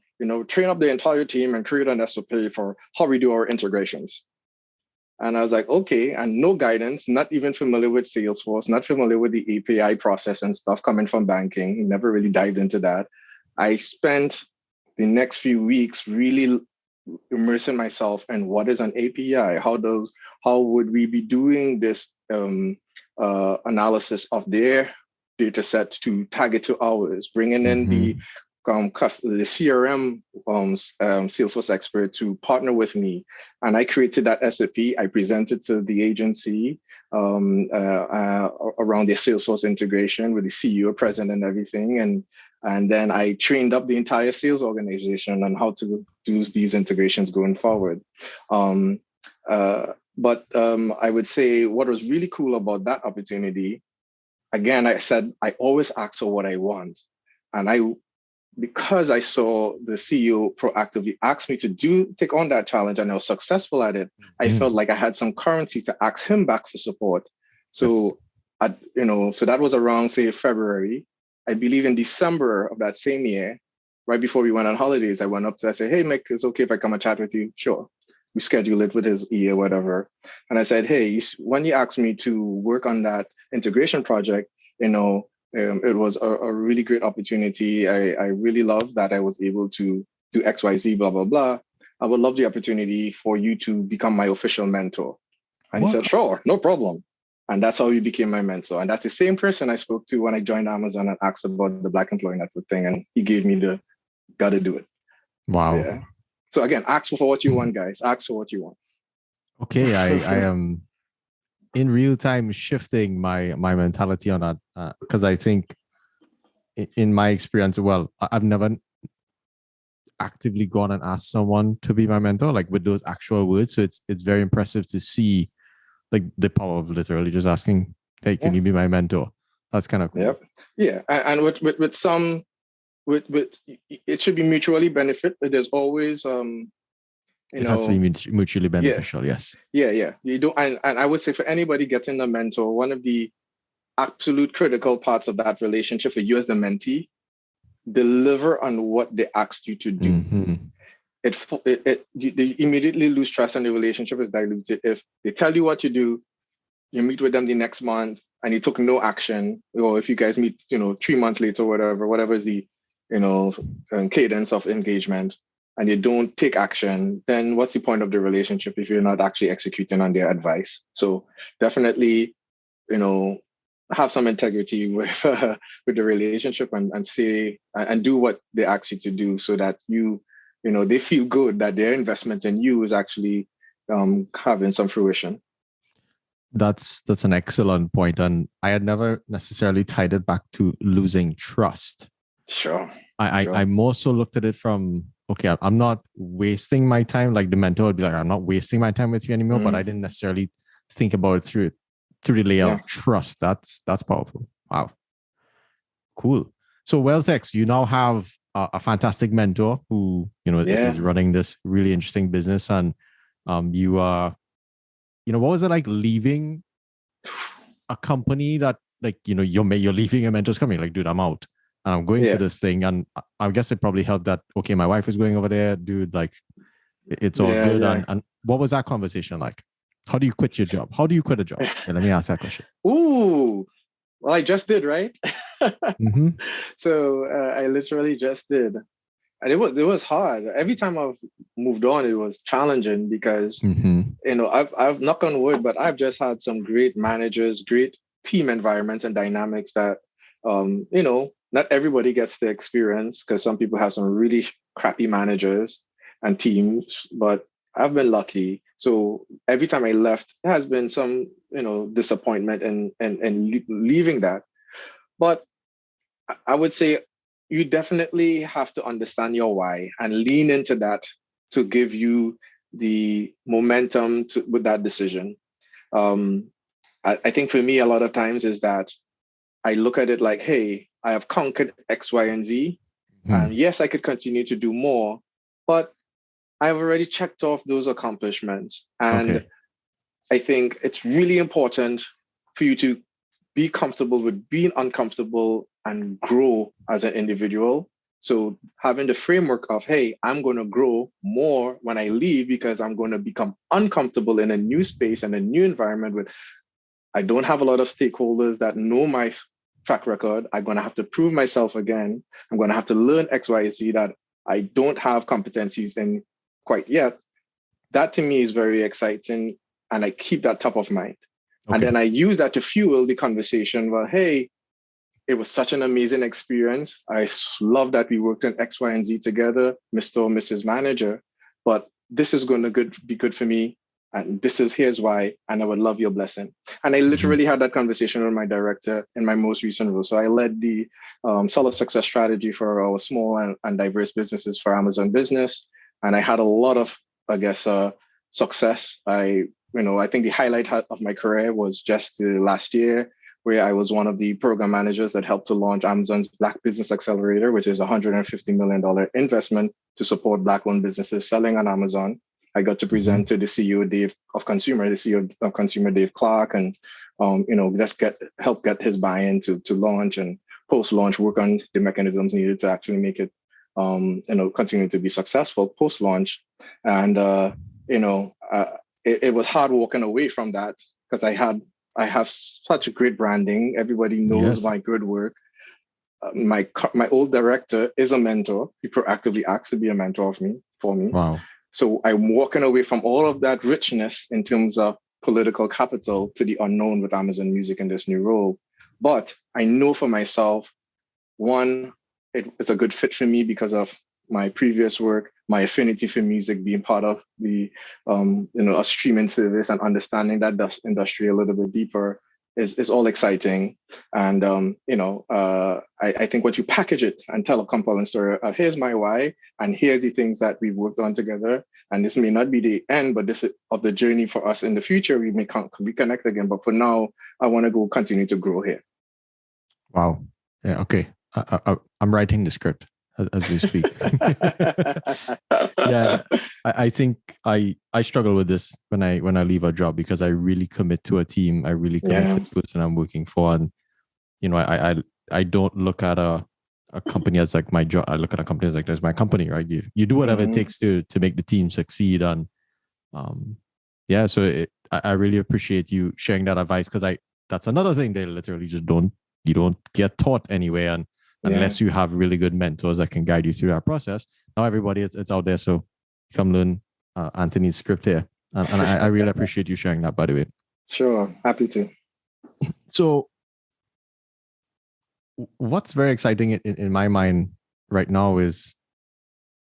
train up the entire team and create an SOP for how we do our integrations." And I was like, okay, and no guidance, not even familiar with Salesforce, not familiar with the API process and stuff coming from banking. Never really dived into that. I spent the next few weeks really immersing myself in what is an API, how would we be doing this analysis of their data set to tag it to ours, bringing in the CRM Salesforce expert to partner with me. And I created that SOP. I presented to the agency around the Salesforce integration with the CEO present and everything. And then I trained up the entire sales organization on how to do these integrations going forward. But I would say what was really cool about that opportunity, again, I said, I always ask for what I want. And because I saw the CEO proactively ask me to take on that challenge and I was successful at it, I felt like I had some currency to ask him back for support. So, so that was around, say, February. I believe in December of that same year, right before we went on holidays, I said, "Hey, Mick, it's okay if I come and chat with you?" Sure. We scheduled it with his EA or whatever. And I said, "Hey, when you asked me to work on that integration project, it was a really great opportunity. I really love that I was able to do X, Y, Z, blah, blah, blah. I would love the opportunity for you to become my official mentor." And he said, "Sure, no problem." And that's how he became my mentor. And that's the same person I spoke to when I joined Amazon and asked about the Black Employee Network thing. And he gave me the gotta do it. Wow. Yeah. So again, ask for what you want, guys. Ask for what you want. Okay, I am in real time shifting my mentality on that because I think in my experience, well, I've never actively gone and asked someone to be my mentor, like with those actual words. So it's very impressive to see like the power of literally just asking, "Hey, can you be my mentor?" That's kind of cool. Yep. Yeah. And with some, it should be mutually benefit. There's always, it has to be mutually beneficial. Yes. Yeah. You don't, and I would say for anybody getting a mentor, one of the absolute critical parts of that relationship for you as the mentee, deliver on what they asked you to do. They immediately lose trust and the relationship is diluted. If they tell you what to do, you meet with them the next month and you took no action, or if you guys meet, 3 months later, whatever is the, cadence of engagement, and you don't take action, then what's the point of the relationship if you're not actually executing on their advice? So definitely, have some integrity with the relationship and say and do what they ask you to do, so that they feel good that their investment in you is actually having some fruition. That's an excellent point, and I had never necessarily tied it back to losing trust. Sure. I more so looked at it from, okay, I'm not wasting my time. Like the mentor would be like, "I'm not wasting my time with you anymore," but I didn't necessarily think about it through the layer of trust. That's powerful. Wow. Cool. So Wealth-X, you now have a fantastic mentor who, is running this really interesting business, and you are, what was it like leaving a company that, like, you're leaving a mentor's company? Like, dude, I'm out and I'm going to this thing. And I guess it probably helped that, okay, my wife is going over there, dude, like it's all good. Yeah. And what was that conversation like? How do you quit your job? How do you quit a job? Yeah, let me ask that question. Ooh, well, I just did, right? So I literally just did. And it was hard. Every time I've moved on, it was challenging because, I've knock on wood, but I've just had some great managers, great team environments and dynamics that, not everybody gets the experience, because some people have some really crappy managers and teams, but I've been lucky. So every time I left, there has been some, disappointment and leaving that. But I would say you definitely have to understand your why and lean into that to give you the momentum with that decision. I think for me, a lot of times is that I look at it like, hey, I have conquered X, Y, and Z. Hmm. And yes, I could continue to do more, but I've already checked off those accomplishments. And Okay. I think it's really important for you to be comfortable with being uncomfortable and grow as an individual. So having the framework of, hey, I'm going to grow more when I leave because I'm going to become uncomfortable in a new space and a new environment with I don't have a lot of stakeholders that know my track record. I'm going to have to prove myself again. I'm going to have to learn X, Y, Z that I don't have competencies in quite yet. That to me is very exciting. And I keep that top of mind. And Okay. then I use that to fuel the conversation. Well, hey, it was such an amazing experience. Love that we worked on X, Y, and Z together, Mr. or Mrs. Manager. But this is going to be good for me. And here's why. And I would love your blessing. And I Hmm. literally had that conversation with my director in my most recent role. So I led the seller success strategy for our small and diverse businesses for Amazon Business. And I had a lot of, I guess, success. I think the highlight of my career was just the last year where I was one of the program managers that helped to launch Amazon's Black Business Accelerator, which is a $150 million investment to support Black-owned businesses selling on Amazon. I got to Hmm. present to the CEO the CEO of Consumer, Dave Clark, and just help get his buy-in to launch and post-launch work on the mechanisms needed to actually make it continue to be successful post-launch. And it was hard walking away from that because I have such a great branding. Everybody knows Yes. my good work. My old director is a mentor. He proactively asked to be a mentor for me. Wow. So I'm walking away from all of that richness in terms of political capital to the unknown with Amazon Music in this new role. But I know for myself, one, it's a good fit for me because of my previous work, my affinity for music, being part of the a streaming service and understanding that industry a little bit deeper is all exciting. And I think once you package it and tell a compelling story of here's my why and here's the things that we've worked on together, and this may not be the end, but this is of the journey for us in the future. We may reconnect again, but for now, I want to go continue to grow here. Wow. Yeah. Okay. I'm writing the script as we speak. Yeah. I think I struggle with this when I leave a job because I really commit to a team. I really commit to Yeah. the person I'm working for, and I don't look at a company as like my job. I look at a company as like there's my company, right? You do whatever it Mhm. takes to make the team succeed, and um yeah. So I really appreciate you sharing that advice because that's another thing they literally just don't you don't get taught anywhere, and Yeah. unless you have really good mentors that can guide you through that process. Now everybody it's out there, so come learn Anthony's script here, and I really appreciate you sharing that, by the way. Sure. Happy to. So what's very exciting in my mind right now is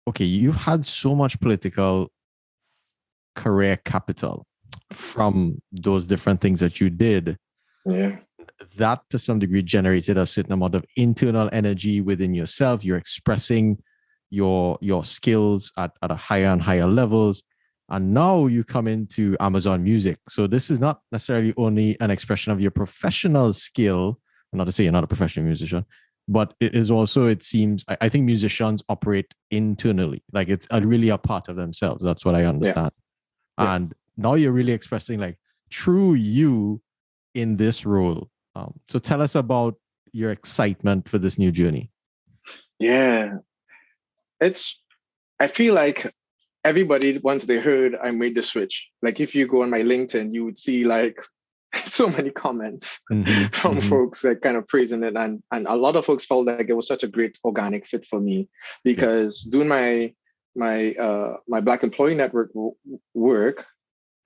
okay, you've had so much political career capital from those different things that you did Yeah. that to some degree generated a certain amount of internal energy within yourself. You're expressing your skills at a higher and higher levels. And now you come into Amazon Music. So this is not necessarily only an expression of your professional skill, not to say you're not a professional musician, but it is also, it seems, I think musicians operate internally. Like it's really a part of themselves. That's what I Yeah. understand. Yeah. And now you're really expressing like true you in this role. So tell us about your excitement for this new journey. Yeah. I feel like everybody, once they heard I made the switch, like if you go on my LinkedIn, you would see like so many comments Mm-hmm, from mm-hmm. folks that kind of praising it. And a lot of folks felt like it was such a great organic fit for me Yes. because doing my Black Employee Network work,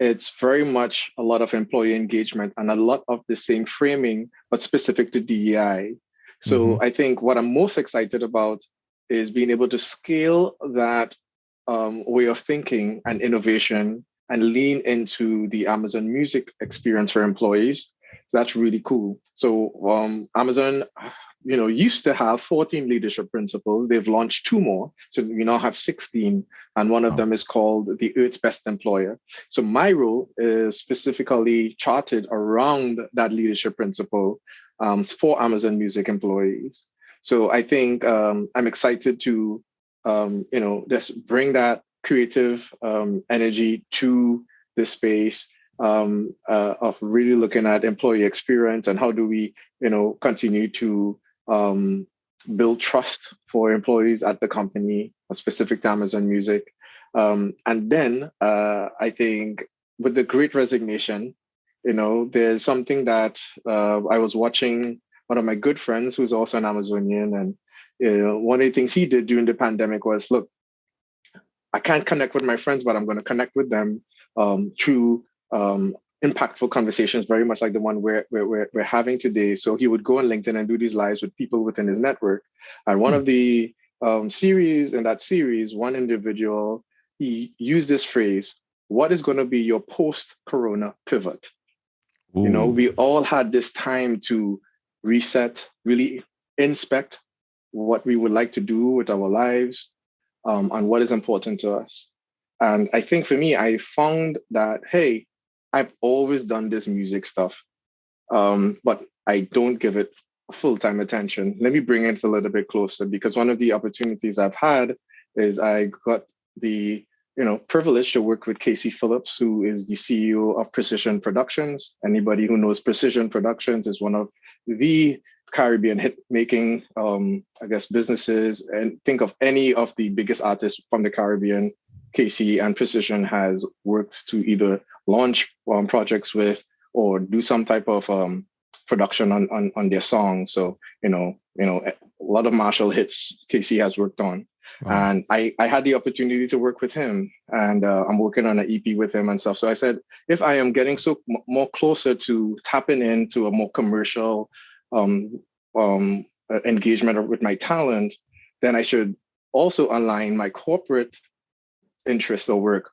it's very much a lot of employee engagement and a lot of the same framing, but specific to DEI. Mm-hmm. So I think what I'm most excited about is being able to scale that way of thinking and innovation and lean into the Amazon Music experience for employees. So that's really cool. So Amazon used to have 14 leadership principles. They've launched 2 more. So we now have 16. And one of them is called the Earth's Best Employer. So my role is specifically charted around that leadership principle for Amazon Music employees. So I think I'm excited to, just bring that creative energy to this space of really looking at employee experience and how do we, continue to build trust for employees at the company, specific to Amazon Music. And then I think with the Great Resignation, there's something that I was watching one of my good friends who's also an Amazonian. And one of the things he did during the pandemic was, look, I can't connect with my friends, but I'm going to connect with them through impactful conversations, very much like the one we're having today. So he would go on LinkedIn and do these lives with people within his network. And one of the series, in that series, one individual, he used this phrase, what is going to be your post-corona pivot? Ooh. We all had this time to reset, really inspect what we would like to do with our lives, and what is important to us. And I think for me, I found that, hey, I've always done this music stuff, but I don't give it full-time attention. Let me bring it a little bit closer, because one of the opportunities I've had is I got the privilege to work with Casey Phillips, who is the CEO of Precision Productions. Anybody who knows Precision Productions is one of the Caribbean hit-making, businesses. And think of any of the biggest artists from the Caribbean, Casey and Precision has worked to either launch projects with or do some type of production on their songs. So, a lot of Marshall hits Casey has worked on. Wow. And I had the opportunity to work with him, and I'm working on an EP with him and stuff. So I said, if I am getting more closer to tapping into a more commercial engagement with my talent, then I should also align my corporate interest or work,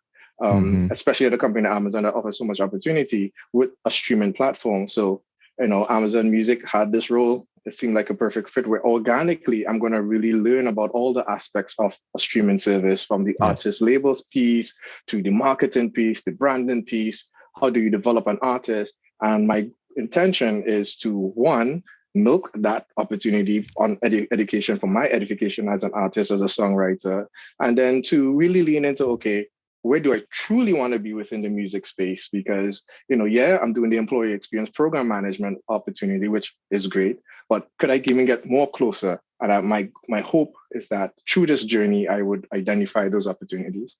especially at a company like Amazon that offers so much opportunity, with a streaming platform. So, Amazon Music had this role. It seemed like a perfect fit where organically I'm going to really learn about all the aspects of a streaming service, from the artist labels piece to the marketing piece, the branding piece. How do you develop an artist? And my intention is to, one, milk that opportunity on education for my edification as an artist, as a songwriter, and then to really lean into, okay, where do I truly want to be within the music space? Because, I'm doing the employee experience program management opportunity, which is great, but could I even get more closer? And my hope is that through this journey, I would identify those opportunities.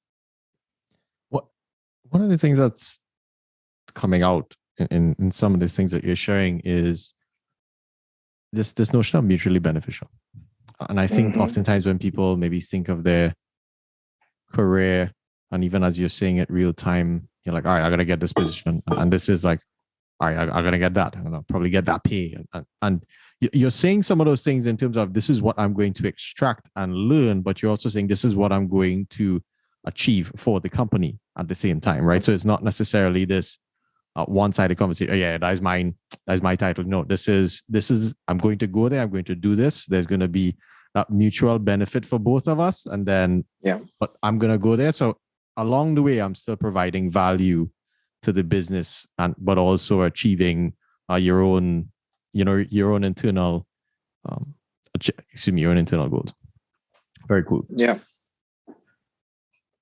One of the things that's coming out in some of the things that you're sharing is this notion of mutually beneficial. And I think oftentimes when people maybe think of their career, and even as you're saying it real time, you're like, all right, I got to get this position. And this is like, all right, I got to get that. I'm going to probably get that pay. And you're saying some of those things in terms of, this is what I'm going to extract and learn, but you're also saying this is what I'm going to achieve for the company at the same time, right? So it's not necessarily this one-sided conversation. Oh, yeah, that's mine. That's my title. No, this is, I'm going to go there. I'm going to do this. There's going to be that mutual benefit for both of us. And then, but I'm going to go there. So along the way, I'm still providing value to the business, but also achieving your own internal, your own internal goals. Very cool. Yeah.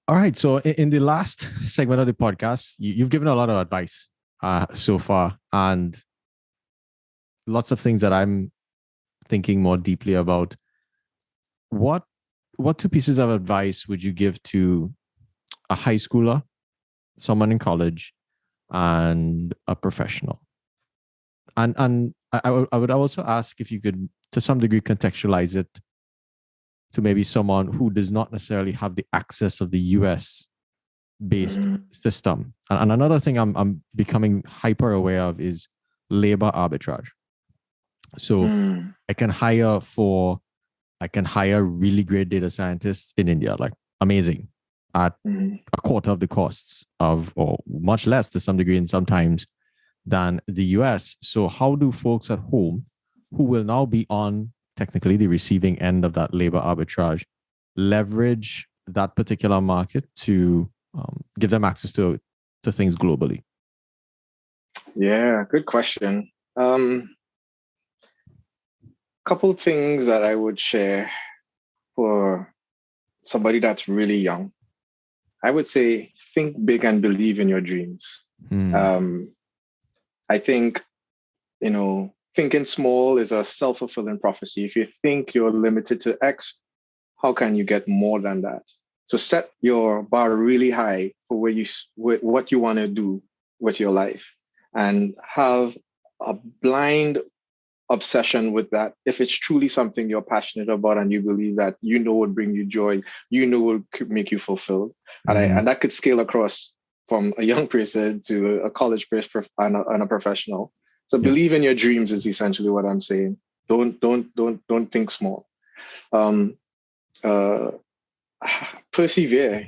All right. So in the last segment of the podcast, you've given a lot of advice so far, and lots of things that I'm thinking more deeply about. What 2 pieces of advice would you give to a high schooler, someone in college, and a professional? And I would also ask if you could, to some degree, contextualize it to maybe someone who does not necessarily have the access of the US based system. And another thing I'm becoming hyper aware of is labor arbitrage. So I can hire really great data scientists in India, like amazing, at a quarter of the costs of, or much less to some degree, and sometimes, than the US. So how do folks at home who will now be on technically the receiving end of that labor arbitrage leverage that particular market to give them access to things globally? Yeah, good question. Couple things that I would share for somebody that's really young. I would say think big and believe in your dreams. I think, thinking small is a self-fulfilling prophecy. If you think you're limited to X, how can you get more than that? So set your bar really high for what you want to do with your life, and have a blind obsession with that. If it's truly something you're passionate about and you believe that would bring you joy, would make you fulfilled, and that could scale across from a young person to a college person and a professional. So believe in your dreams is essentially what I'm saying. Don't think small. Persevere.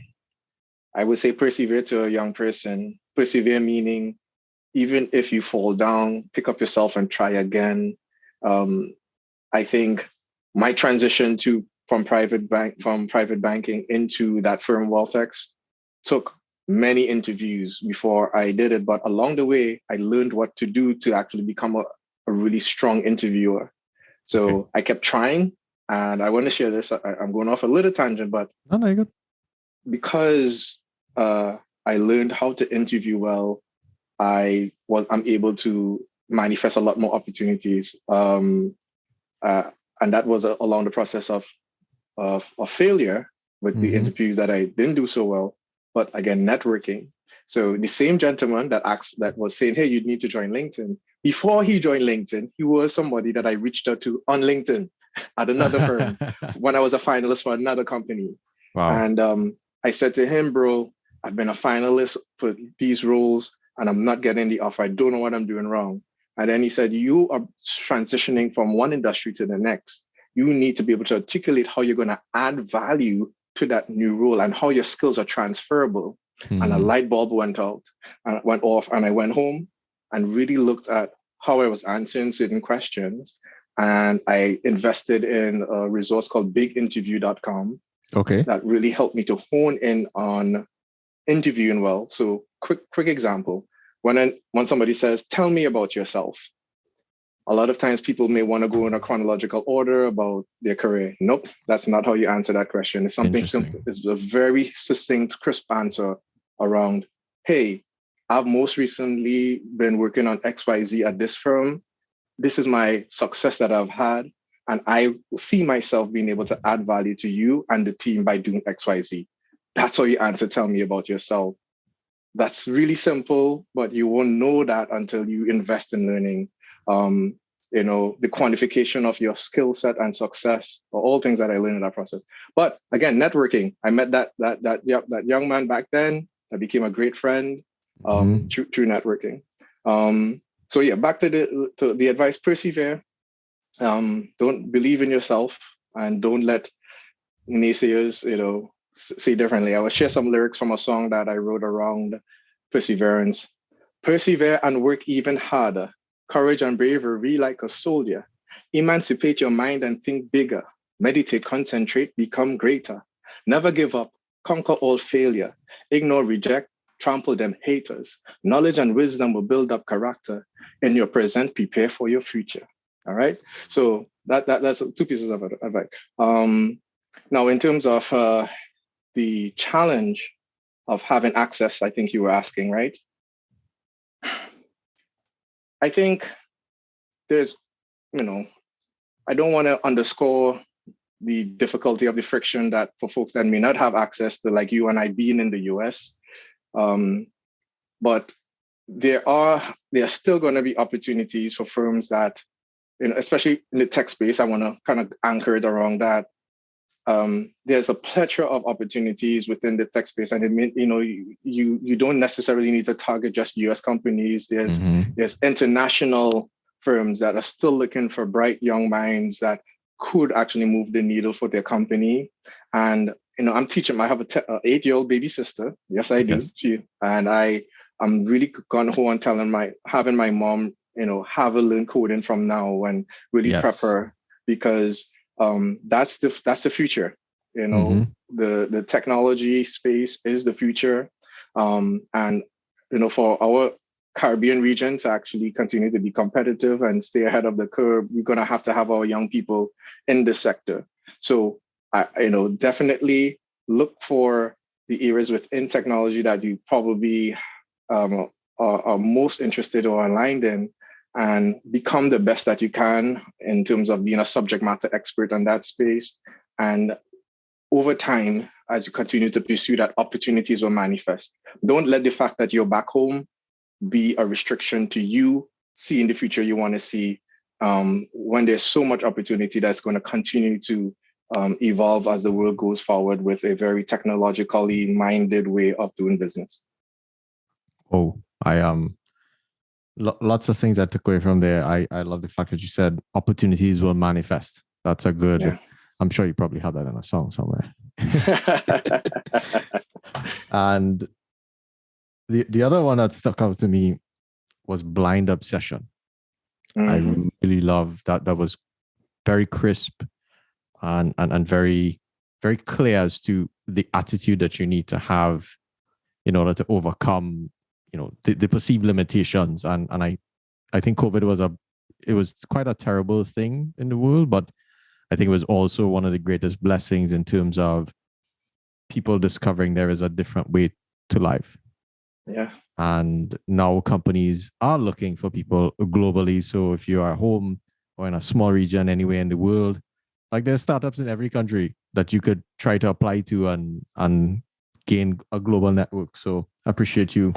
I would say persevere to a young person. Persevere meaning even if you fall down, pick up yourself and try again. I think my transition from private banking into that firm Wealthx took many interviews before I did it, but along the way, I learned what to do to actually become a really strong interviewer. So I kept trying, and I want to share this. I'm going off a little tangent, but because I learned how to interview well, I'm able to manifest a lot more opportunities, and that was along the process of failure with the interviews that I didn't do so well. But again, networking. So the same gentleman that was saying, "Hey, you need to join LinkedIn." Before he joined LinkedIn, he was somebody that I reached out to on LinkedIn at another firm when I was a finalist for another company. Wow. And I said to him, "Bro, I've been a finalist for these roles and I'm not getting the offer. I don't know what I'm doing wrong." And then he said, "You are transitioning from one industry to the next. You need to be able to articulate how you're going to add value to that new role and how your skills are transferable." And a light bulb went off, and I went home and really looked at how I was answering certain questions. And I invested in a resource called biginterview.com. That really helped me to hone in on interviewing well. So quick example. When somebody says, "Tell me about yourself," a lot of times people may want to go in a chronological order about their career. Nope, that's not how you answer that question. It's something simple. It's a very succinct, crisp answer around, "Hey, I've most recently been working on XYZ at this firm. This is my success that I've had. And I see myself being able to add value to you and the team by doing XYZ. That's how you answer, "Tell me about yourself." That's really simple, but you won't know that until you invest in learning. The quantification of your skill set and success are all things that I learned in that process. But again, networking. I met that young man back then. I became a great friend through networking. So yeah, back to the advice: persevere. Don't believe in yourself, and don't let naysayers, say differently. I will share some lyrics from a song that I wrote around perseverance. "Persevere and work even harder. Courage and bravery like a soldier. Emancipate your mind and think bigger. Meditate, concentrate, become greater. Never give up. Conquer all failure. Ignore, reject, trample them haters. Knowledge and wisdom will build up character. In your present, prepare for your future." All right. So that's two pieces of advice. Now, in terms of the challenge of having access, I think you were asking, right? I think there's, I don't want to underscore the difficulty of the friction that for folks that may not have access to, like you and I being in the US. But there are still going to be opportunities for firms that, especially in the tech space. I want to kind of anchor it around that. There's a plethora of opportunities within the tech space, and it means you don't necessarily need to target just US companies. There's international firms that are still looking for bright young minds that could actually move the needle for their company. And I'm teaching. I have a 8-year-old baby sister. Yes, I do. And I'm really gung ho on having my mom have a learn coding from now and really Yes. prepare, because that's the future. Mm-hmm. The technology space is the future, and for our Caribbean region to actually continue to be competitive and stay ahead of the curve, we're going to have our young people in this sector. So I definitely look for the areas within technology that you probably are most interested or aligned in, and become the best that you can in terms of being a subject matter expert on that space. And over time, as you continue to pursue that, opportunities will manifest. Don't let the fact that you're back home be a restriction to you seeing the future you want to see, when there's so much opportunity that's going to continue to evolve as the world goes forward with a very technologically minded way of doing business. Oh, I lots of things I took away from there. I love the fact that you said opportunities will manifest. That's a good. Yeah. I'm sure you probably have that in a song somewhere. And the other one that stuck out to me was Blind Obsession. Mm-hmm. I really love that. That was very crisp and very, very clear as to the attitude that you need to have in order to overcome, the perceived limitations. And I think COVID was quite a terrible thing in the world, but I think it was also one of the greatest blessings in terms of people discovering there is a different way to life. Yeah. And now companies are looking for people globally. So if you are home or in a small region anywhere in the world, like there's startups in every country that you could try to apply to and gain a global network. So I appreciate you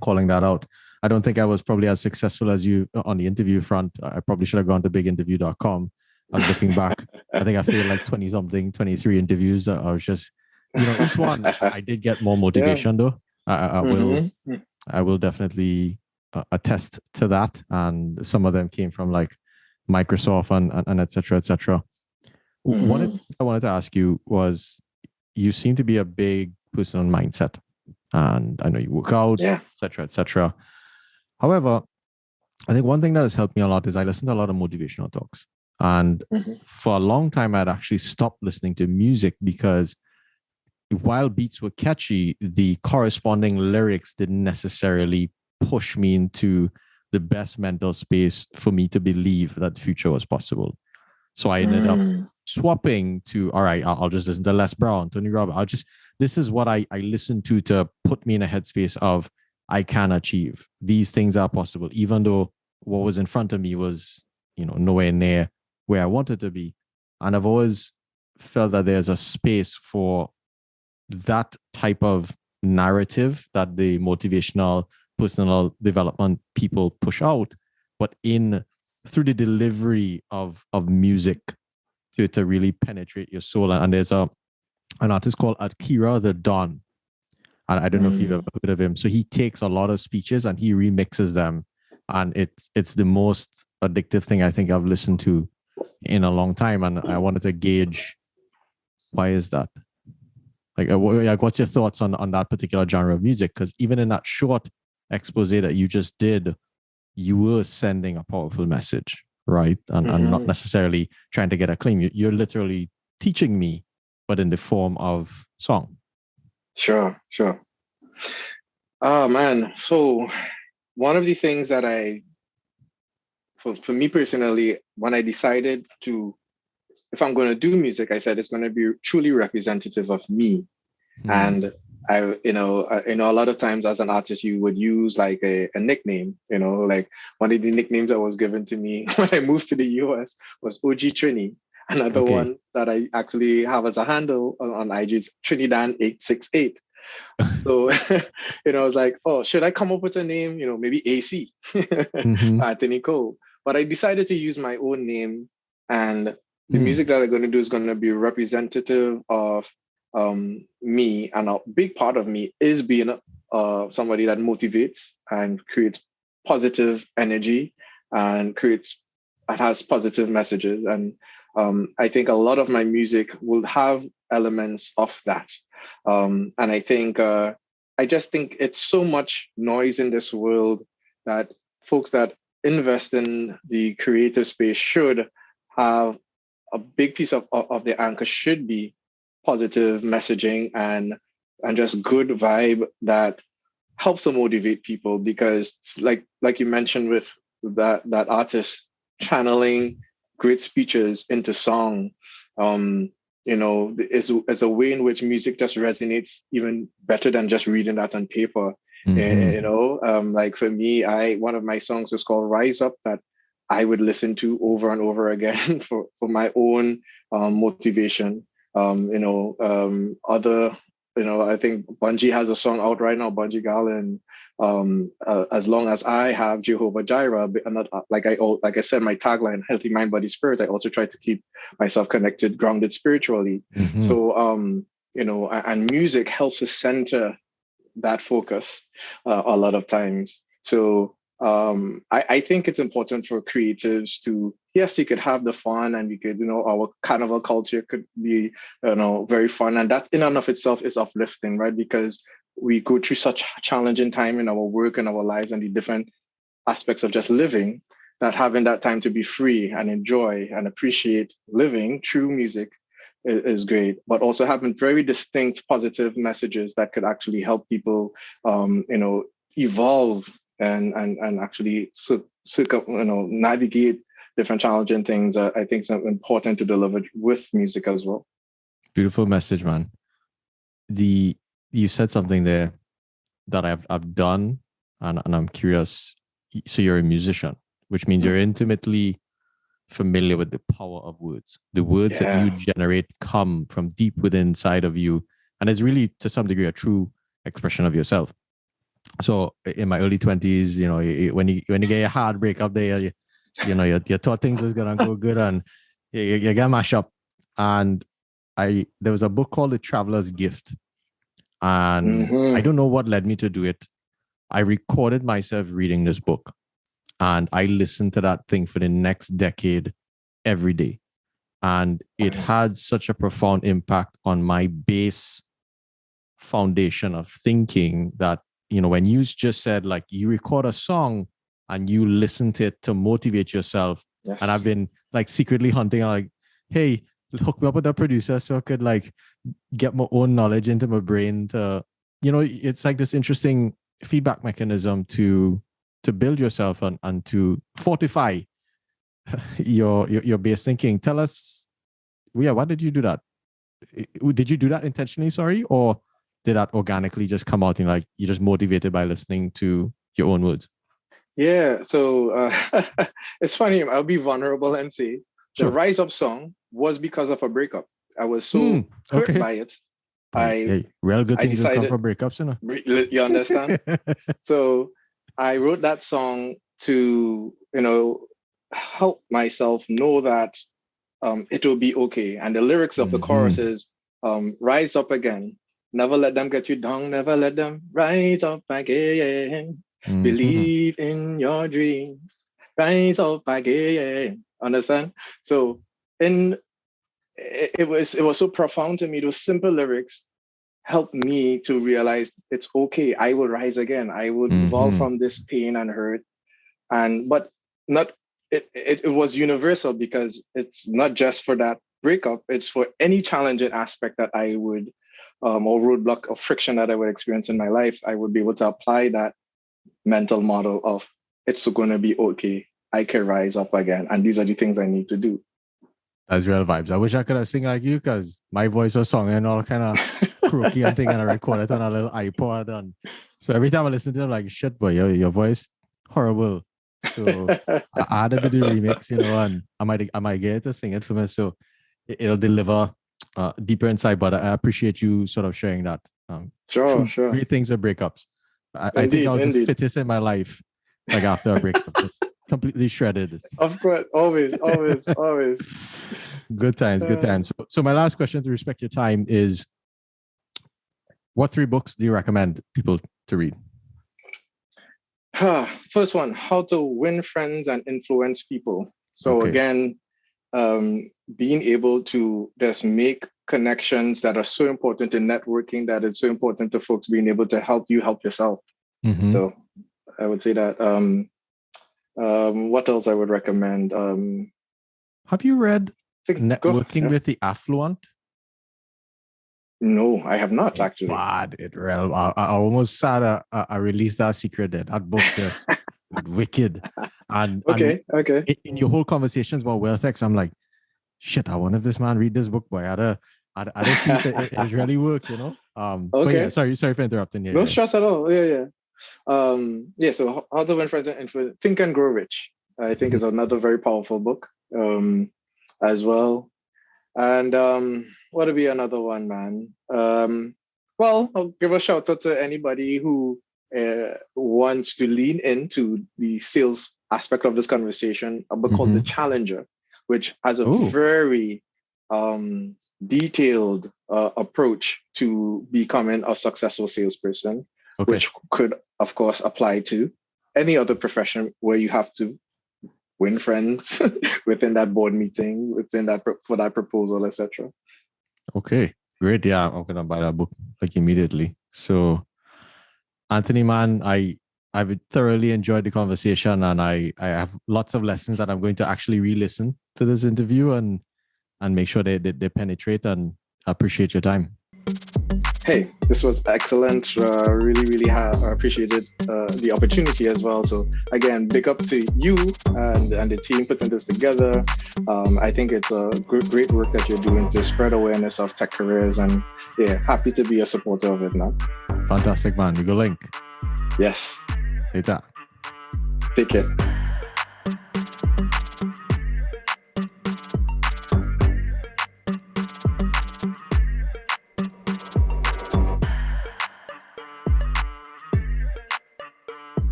calling that out. I don't think I was probably as successful as you on the interview front. I probably should have gone to biginterview.com. I was looking back. I think I failed like 20 something, 23 interviews. I was just, each one I did get more motivation though. Mm-hmm. I will definitely attest to that. And some of them came from like Microsoft and et cetera, et cetera. One of the things I wanted to ask you was, you seem to be a big person on mindset, and I know you work out, Yeah. et cetera, et cetera. However, I think one thing that has helped me a lot is I listen to a lot of motivational talks. And for a long time, I'd actually stopped listening to music because while beats were catchy, the corresponding lyrics didn't necessarily push me into the best mental space for me to believe that the future was possible. So I ended up swapping to, all right, I'll just listen to Les Brown, Tony Robbins. This is what I listen to put me in a headspace of, I can achieve. These things are possible, even though what was in front of me was, nowhere near where I wanted to be. And I've always felt that there's a space for that type of narrative that the motivational personal development people push out, but through the delivery of music to really penetrate your soul. And there's an artist called Akira the Don. And I don't know if you've ever heard of him. So he takes a lot of speeches and he remixes them. And it's the most addictive thing I think I've listened to in a long time. And I wanted to gauge, why is that? Like what's your thoughts on that particular genre of music? Because even in that short expose that you just did, you were sending a powerful message, right? And not necessarily trying to get a claim. You're literally teaching me, but in the form of song. Sure. Oh man. So one of the things that for me personally, when I decided if I'm going to do music, I said it's going to be truly representative of me. And I, a lot of times as an artist, you would use like a nickname, like one of the nicknames that was given to me when I moved to the US was OG Trini. Another one that I actually have as a handle on IG is Trinidad868. So, I was like, oh, should I come up with a name? Maybe AC, Anthony Cole. But I decided to use my own name, and the music that I'm going to do is going to be representative of me. And a big part of me is being somebody that motivates and creates positive energy and has positive messages. And I think a lot of my music will have elements of that. And I think I just think it's so much noise in this world that folks that invest in the creative space should have a big piece of the anchor should be positive messaging and just good vibe that helps to motivate people, because like you mentioned with that artist channeling great speeches into song, is a way in which music just resonates even better than just reading that on paper. Like for me, one of my songs is called Rise Up, that I would listen to over and over again for my own motivation. Other, I think Bungie has a song out right now, Bungie Garland. As long as I have Jehovah Jireh, and not, like I said, my tagline, healthy mind, body, spirit. I also try to keep myself connected, grounded spiritually. So, and music helps to center that focus a lot of times. So I think it's important for creatives to, yes, you could have the fun, and you could, our carnival culture could be, very fun. And that in and of itself is uplifting, right? Because we go through such challenging time in our work and our lives and the different aspects of just living, that having that time to be free and enjoy and appreciate living through music is great, but also having very distinct positive messages that could actually help people, evolve and actually navigate different challenging things. I think it's important to deliver with music as well. Beautiful message, man. You said something there that I've done, and I'm curious. So you're a musician, which means you're intimately familiar with the power of words. The words that you generate come from deep within inside of you, and it's really to some degree a true expression of yourself. So in my early 20s, when you get a hard breakup there, you thought things was gonna go good, and you get mashed up. And there was a book called The Traveler's Gift, and I don't know what led me to do it. I recorded myself reading this book, and I listened to that thing for the next decade every day. And it had such a profound impact on my base foundation of thinking that, when you just said, like, you record a song and you listen to it to motivate yourself. Yes. And I've been like secretly hunting, like, hey, hook me up with a producer so I could like get my own knowledge into my brain to, it's like this interesting feedback mechanism to build yourself and to fortify your base thinking. Tell us, why did you do that? Did you do that intentionally, sorry? Or did that organically just come out and like you're just motivated by listening to your own words? Yeah, so it's funny. I'll be vulnerable and say the Rise Up song was because of a breakup. I was so hurt by it. Real good things just come from breakups, You understand? So I wrote that song to, help myself know that it will be okay. And the lyrics of the chorus is, rise up again. Never let them get you down. Never let them rise up again. Believe in your dreams. Rise up again. Understand? So it was so profound to me. Those simple lyrics helped me to realize it's okay. I will rise again. I will evolve from this pain and hurt. But it was universal, because it's not just for that breakup. It's for any challenging aspect that I would, or roadblock or friction that I would experience in my life. I would be able to apply that mental model of it's going to be okay. I can rise up again. And these are the things I need to do. That's real vibes. I wish I could have sing like you, because my voice was sung and all kind of croaky and thing, and I recorded it on a little iPod. And so every time I listen to it, I'm like, shit, boy, your voice horrible. So I added to the remix, and I might get to sing it for me. So it'll deliver deeper inside. But I appreciate you sort of sharing that. Sure. Great things with breakups. I think I was the fittest in my life, like after a breakup, just completely shredded. Of course, always. Good times. So my last question, to respect your time, is what 3 books do you recommend people to read? First one, How to Win Friends and Influence People. So again, being able to just make connections that are so important in networking, that is so important to folks being able to help you help yourself. So I would say that What else I would recommend? Have you read Networking yeah. with the Affluent? No, I have not actually. Bad it real. I almost sad I released that secret there. That book just wicked. And okay. In your whole conversations about WealthX, I'm like, shit, I wonder if this man read this book, boy. I'd see if it really work, you know. But yeah, sorry for interrupting. No stress at all. Yeah. So How to Win Friends and Influence, Think and Grow Rich, I think is another very powerful book as well. And what would be another one, man? Well, I'll give a shout out to anybody who wants to lean into the sales aspect of this conversation, a book called The Challenger, which has a very detailed approach to becoming a successful salesperson, which could, of course, apply to any other profession where you have to win friends within that board meeting, within that for that proposal, etc. Okay, great. Yeah, I'm gonna buy that book like immediately. So, Anthony, man, I've thoroughly enjoyed the conversation, and I have lots of lessons that I'm going to actually re-listen to this interview and make sure they penetrate. And I appreciate your time. Hey, this was excellent. Really appreciated the opportunity as well. So again, big up to you and the team putting this together. I think it's a great work that you're doing to spread awareness of tech careers, and yeah, happy to be a supporter of it now. Fantastic, man. We go link. Yes. Later. Take care.